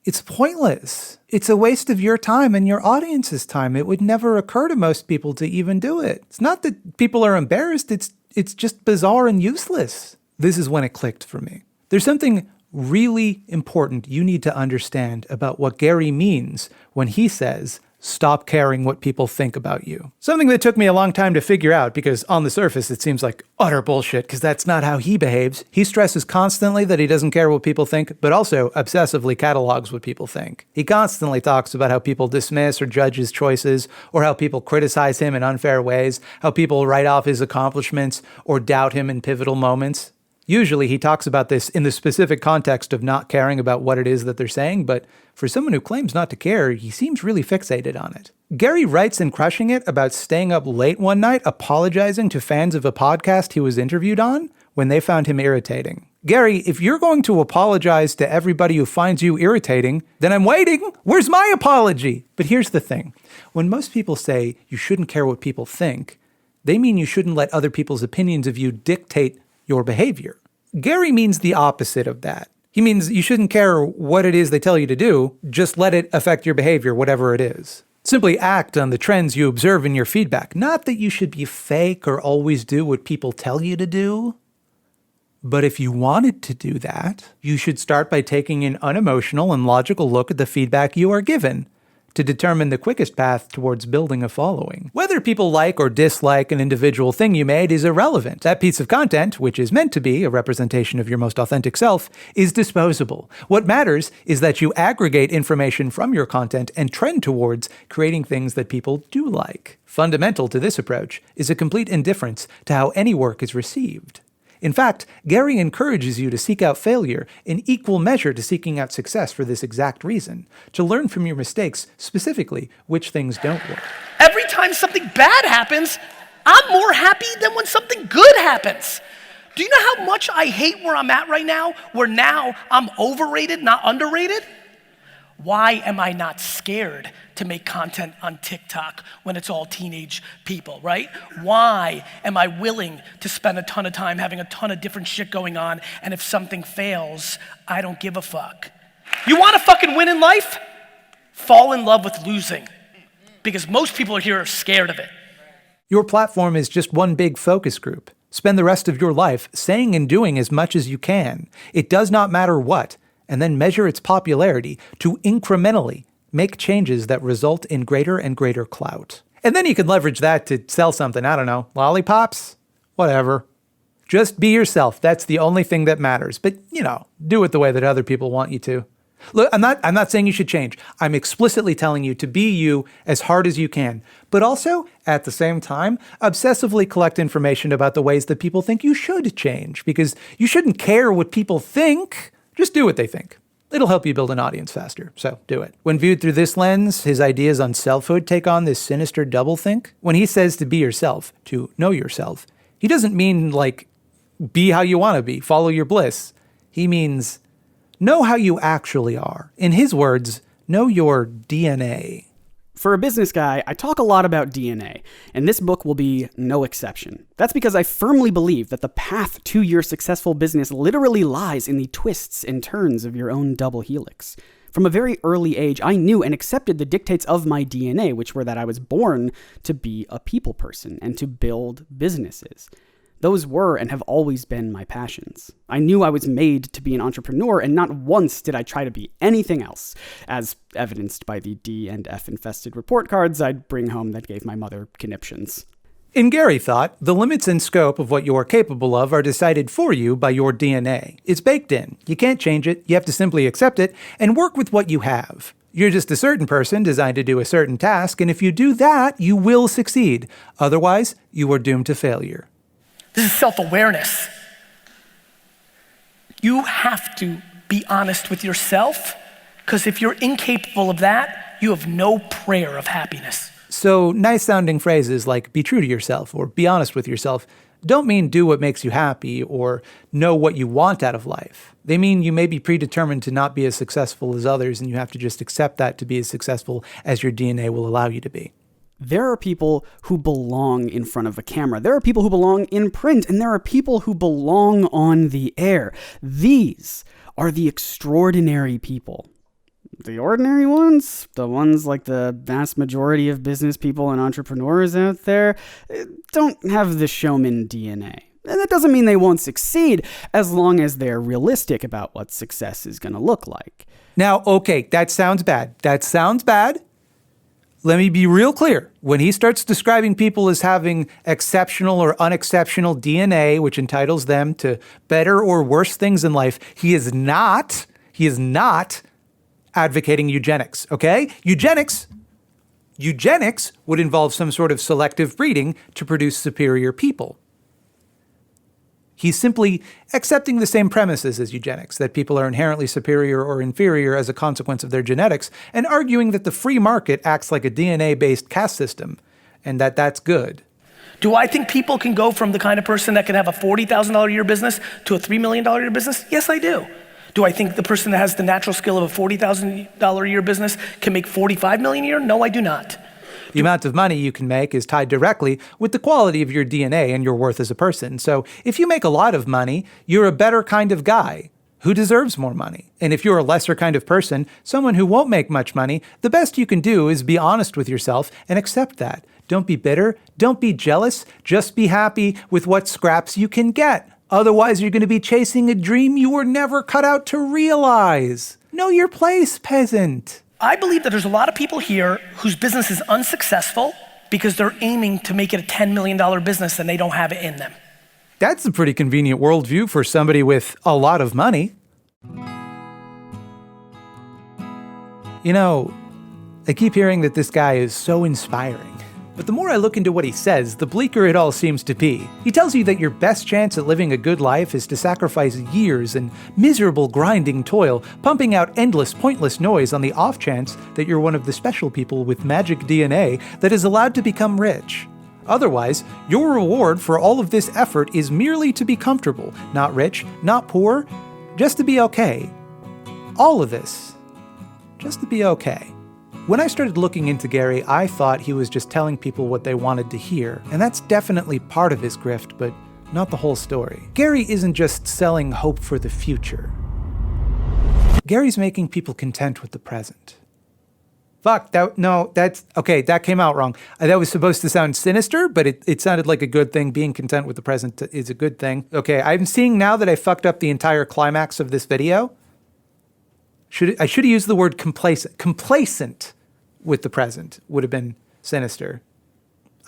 A: it's pointless. It's a waste of your time and your audience's time. It would never occur to most people to even do it. It's not that people are embarrassed, it's just bizarre and useless. This is when it clicked for me. There's something really important you need to understand about what Gary means when he says, stop caring what people think about you. Something that took me a long time to figure out because on the surface it seems like utter bullshit because that's not how he behaves. He stresses constantly that he doesn't care what people think, but also obsessively catalogs what people think. He constantly talks about how people dismiss or judge his choices, or how people criticize him in unfair ways, how people write off his accomplishments or doubt him in pivotal moments. Usually he talks about this in the specific context of not caring about what it is that they're saying, but for someone who claims not to care, he seems really fixated on it. Gary writes in Crushing It about staying up late one night apologizing to fans of a podcast he was interviewed on when they found him irritating. Gary, if you're going to apologize to everybody who finds you irritating, then I'm waiting. Where's my apology? But here's the thing. When most people say you shouldn't care what people think, they mean you shouldn't let other people's opinions of you dictate your behavior. Gary means the opposite of that. He means you shouldn't care what it is they tell you to do, just let it affect your behavior, whatever it is. Simply act on the trends you observe in your feedback. Not that you should be fake or always do what people tell you to do. But if you wanted to do that, you should start by taking an unemotional and logical look at the feedback you are given to determine the quickest path towards building a following. Whether people like or dislike an individual thing you made is irrelevant. That piece of content, which is meant to be a representation of your most authentic self, is disposable. What matters is that you aggregate information from your content and trend towards creating things that people do like. Fundamental to this approach is a complete indifference to how any work is received. In fact, Gary encourages you to seek out failure in equal measure to seeking out success for this exact reason, to learn from your mistakes, specifically which things don't work.
B: Every time something bad happens, I'm more happy than when something good happens. Do you know how much I hate where I'm at right now, where now I'm overrated, not underrated? Why am I not scared to make content on TikTok when it's all teenage people, right? Why am I willing to spend a ton of time having a ton of different shit going on, and if something fails, I don't give a fuck? You wanna fucking win in life? Fall in love with losing, because most people here are scared of it.
A: Your platform is just one big focus group. Spend the rest of your life saying and doing as much as you can. It does not matter what, and then measure its popularity to incrementally make changes that result in greater and greater clout. And then you can leverage that to sell something, I don't know, lollipops? Whatever. Just be yourself, that's the only thing that matters. But, do it the way that other people want you to. Look, I'm not saying you should change. I'm explicitly telling you to be you as hard as you can. But also, at the same time, obsessively collect information about the ways that people think you should change. Because you shouldn't care what people think. Just do what they think. It'll help you build an audience faster, so do it. When viewed through this lens, his ideas on selfhood take on this sinister doublethink. When he says to be yourself, to know yourself, he doesn't mean like, be how you want to be, follow your bliss. He means, know how you actually are. In his words, know your DNA.
J: For a business guy, I talk a lot about DNA, and this book will be no exception. That's because I firmly believe that the path to your successful business literally lies in the twists and turns of your own double helix. From a very early age, I knew and accepted the dictates of my DNA, which were that I was born to be a people person and to build businesses. Those were and have always been my passions. I knew I was made to be an entrepreneur, and not once did I try to be anything else, as evidenced by the D and F infested report cards I'd bring home that gave my mother conniptions.
A: In Gary thought, the limits and scope of what you are capable of are decided for you by your DNA. It's baked in. You can't change it. You have to simply accept it and work with what you have. You're just a certain person designed to do a certain task, and if you do that, you will succeed. Otherwise, you are doomed to failure.
B: This is self-awareness. You have to be honest with yourself, because if you're incapable of that, you have no prayer of happiness.
A: So nice sounding phrases like be true to yourself or be honest with yourself don't mean do what makes you happy or know what you want out of life. They mean you may be predetermined to not be as successful as others, and you have to just accept that to be as successful as your DNA will allow you to be.
J: There are people who belong in front of a camera. There are people who belong in print, and there are people who belong on the air. These are the extraordinary people. The ordinary ones, the ones like the vast majority of business people and entrepreneurs out there, don't have the showman DNA. And that doesn't mean they won't succeed, as long as they're realistic about what success is going to look like.
A: Now, okay, that sounds bad. Let me be real clear. When he starts describing people as having exceptional or unexceptional DNA, which entitles them to better or worse things in life, he is not advocating eugenics, okay? Eugenics would involve some sort of selective breeding to produce superior people. He's simply accepting the same premises as eugenics, that people are inherently superior or inferior as a consequence of their genetics, and arguing that the free market acts like a DNA-based caste system, and that that's good.
B: Do I think people can go from the kind of person that can have a $40,000 a year business to a $3 million a year business? Yes, I do. Do I think the person that has the natural skill of a $40,000 a year business can make $45 million a year? No, I do not.
A: The amount of money you can make is tied directly with the quality of your DNA and your worth as a person. So if you make a lot of money, you're a better kind of guy who deserves more money. And if you're a lesser kind of person, someone who won't make much money, the best you can do is be honest with yourself and accept that. Don't be bitter. Don't be jealous. Just be happy with what scraps you can get. Otherwise, you're going to be chasing a dream you were never cut out to realize. Know your place, peasant.
B: I believe that there's a lot of people here whose business is unsuccessful because they're aiming to make it a $10 million business and they don't have it in them.
A: That's a pretty convenient worldview for somebody with a lot of money. You know, I keep hearing that this guy is so inspiring. But the more I look into what he says, the bleaker it all seems to be. He tells you that your best chance at living a good life is to sacrifice years and miserable grinding toil, pumping out endless pointless noise on the off chance that you're one of the special people with magic DNA that is allowed to become rich. Otherwise, your reward for all of this effort is merely to be comfortable, not rich, not poor, just to be okay. All of this, just to be okay. When I started looking into Gary, I thought he was just telling people what they wanted to hear, and that's definitely part of his grift, but not the whole story. Gary isn't just selling hope for the future. Gary's making people content with the present. That came out wrong. That was supposed to sound sinister, but it sounded like a good thing. Being content with the present is a good thing. Okay, I'm seeing now that I fucked up the entire climax of this video. I should have used the word complacent. Complacent with the present would have been sinister.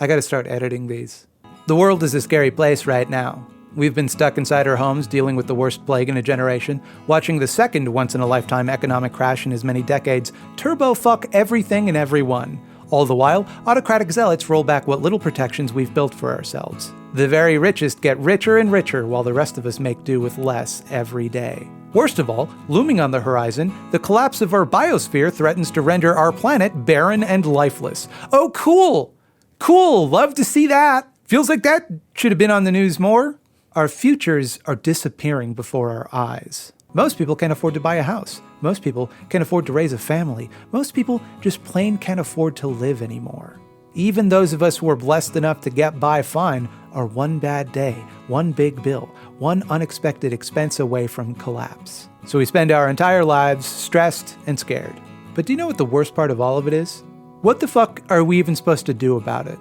A: I gotta start editing these. The world is a scary place right now. We've been stuck inside our homes dealing with the worst plague in a generation, watching the second once-in-a-lifetime economic crash in as many decades turbo-fuck everything and everyone. All the while, autocratic zealots roll back what little protections we've built for ourselves. The very richest get richer and richer while the rest of us make do with less every day. Worst of all, looming on the horizon, the collapse of our biosphere threatens to render our planet barren and lifeless. Oh, cool! Cool, love to see that! Feels like that should have been on the news more. Our futures are disappearing before our eyes. Most people can't afford to buy a house. Most people can't afford to raise a family. Most people just plain can't afford to live anymore. Even those of us who are blessed enough to get by fine are one bad day, one big bill, one unexpected expense away from collapse. So we spend our entire lives stressed and scared. But do you know what the worst part of all of it is? What the fuck are we even supposed to do about it?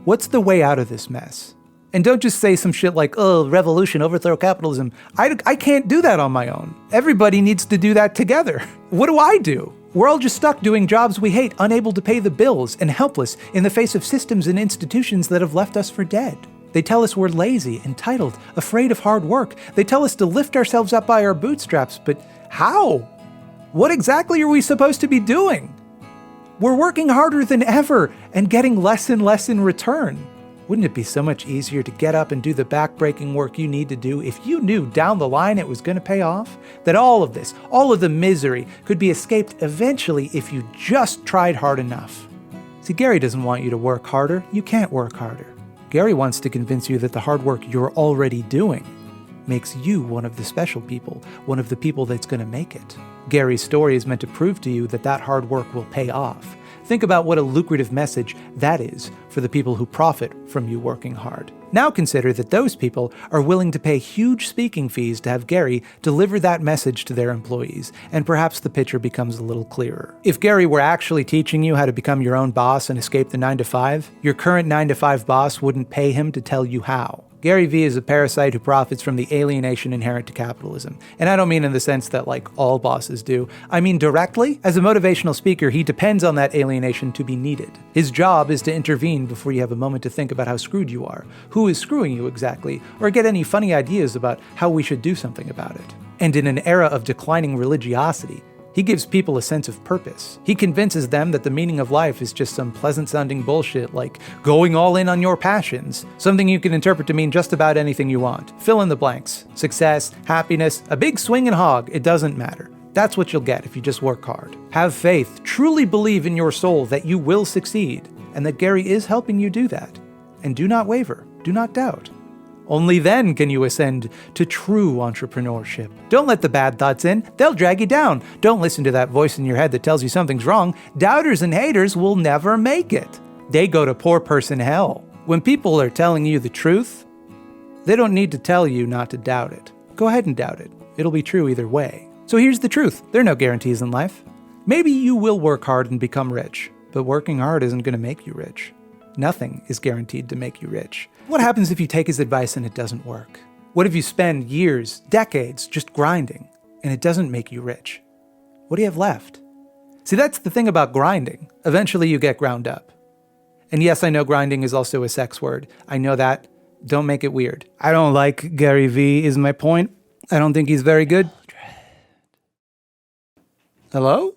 A: What's the way out of this mess? And don't just say some shit like, oh, revolution, overthrow capitalism. I can't do that on my own. Everybody needs to do that together. What do I do? We're all just stuck doing jobs we hate, unable to pay the bills, and helpless in the face of systems and institutions that have left us for dead. They tell us we're lazy, entitled, afraid of hard work. They tell us to lift ourselves up by our bootstraps, but how? What exactly are we supposed to be doing? We're working harder than ever and getting less and less in return. Wouldn't it be so much easier to get up and do the back-breaking work you need to do if you knew down the line it was going to pay off? That all of this, all of the misery, could be escaped eventually if you just tried hard enough. See, Gary doesn't want you to work harder. You can't work harder. Gary wants to convince you that the hard work you're already doing makes you one of the special people, one of the people that's going to make it. Gary's story is meant to prove to you that that hard work will pay off. Think about what a lucrative message that is for the people who profit from you working hard. Now consider that those people are willing to pay huge speaking fees to have Gary deliver that message to their employees, and perhaps the picture becomes a little clearer. If Gary were actually teaching you how to become your own boss and escape the 9-to-5, your current 9-to-5 boss wouldn't pay him to tell you how. GaryVee is a parasite who profits from the alienation inherent to capitalism. And I don't mean in the sense that, like, all bosses do. I mean directly. As a motivational speaker, he depends on that alienation to be needed. His job is to intervene before you have a moment to think about how screwed you are, who is screwing you exactly, or get any funny ideas about how we should do something about it. And in an era of declining religiosity, he gives people a sense of purpose. He convinces them that the meaning of life is just some pleasant-sounding bullshit like going all in on your passions, something you can interpret to mean just about anything you want. Fill in the blanks. Success, happiness, a big swinging hog, it doesn't matter. That's what you'll get if you just work hard. Have faith, truly believe in your soul that you will succeed, and that Gary is helping you do that. And do not waver, do not doubt. Only then can you ascend to true entrepreneurship. Don't let the bad thoughts in. They'll drag you down. Don't listen to that voice in your head that tells you something's wrong. Doubters and haters will never make it. They go to poor person hell. When people are telling you the truth, they don't need to tell you not to doubt it. Go ahead and doubt it. It'll be true either way. So here's the truth. There are no guarantees in life. Maybe you will work hard and become rich, but working hard isn't going to make you rich. Nothing is guaranteed to make you rich. What happens if you take his advice and it doesn't work? What if you spend years, decades just grinding and it doesn't make you rich? What do you have left? See, that's the thing about grinding. Eventually you get ground up. And yes, I know grinding is also a sex word. I know that. Don't make it weird. I don't like GaryVee is my point. I don't think he's very good. Hello?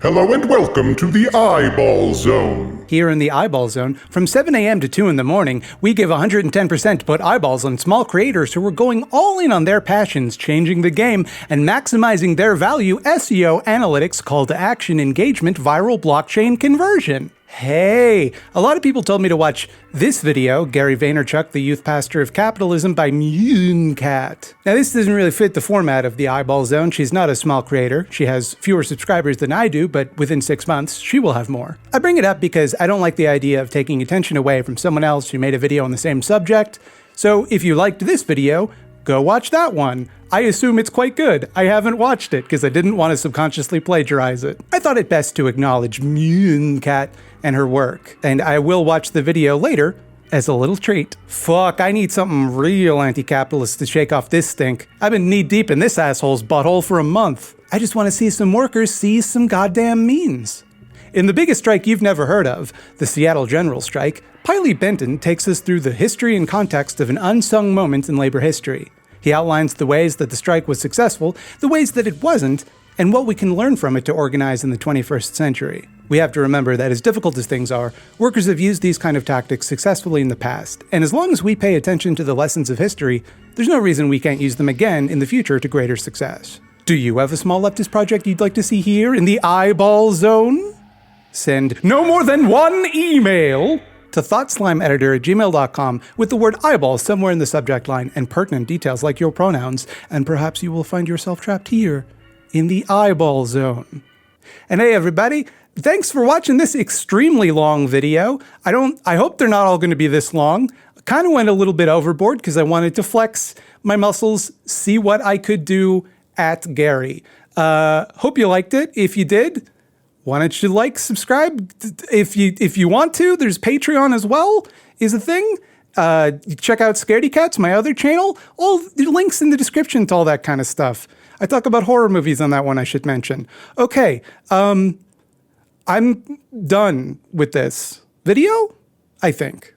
M: Hello and welcome to the Eyeball Zone.
A: Here in the Eyeball Zone, from 7 a.m. to 2 in the morning, we give 110% to put eyeballs on small creators who are going all in on their passions, changing the game, and maximizing their value SEO, analytics, call to action, engagement, viral blockchain conversion. Hey, a lot of people told me to watch this video, Gary Vaynerchuk, the Youth Pastor of Capitalism by Münecat. Now this doesn't really fit the format of the Eyeball Zone. She's not a small creator. She has fewer subscribers than I do, but within 6 months, she will have more. I bring it up because I don't like the idea of taking attention away from someone else who made a video on the same subject. So if you liked this video, go watch that one. I assume it's quite good. I haven't watched it because I didn't want to subconsciously plagiarize it. I thought it best to acknowledge Münecat and her work, and I will watch the video later as a little treat. Fuck, I need something real anti-capitalist to shake off this stink. I've been knee-deep in this asshole's butthole for a month. I just want to see some workers seize some goddamn means. In the biggest strike you've never heard of, the Seattle General Strike, Piley Benton takes us through the history and context of an unsung moment in labor history. He outlines the ways that the strike was successful, the ways that it wasn't, and what we can learn from it to organize in the 21st century. We have to remember that as difficult as things are, workers have used these kind of tactics successfully in the past, and as long as we pay attention to the lessons of history, there's no reason we can't use them again in the future to greater success. Do you have a small leftist project you'd like to see here in the Eyeball Zone? Send no more than one email to thoughtslimeeditor@gmail.com with the word eyeball somewhere in the subject line and pertinent details like your pronouns, and perhaps you will find yourself trapped here in the Eyeball Zone. And hey everybody, thanks for watching this extremely long video. I hope they're not all going to be this long. I kind of went a little bit overboard because I wanted to flex my muscles, see what I could do at Gary. Hope you liked it. If you did, why don't you like, subscribe? If you want to, there's Patreon as well, is a thing. Check out Scaredy Cats, my other channel. All the links in the description to all that kind of stuff. I talk about horror movies on that one, I should mention. Okay, I'm done with this video, I think.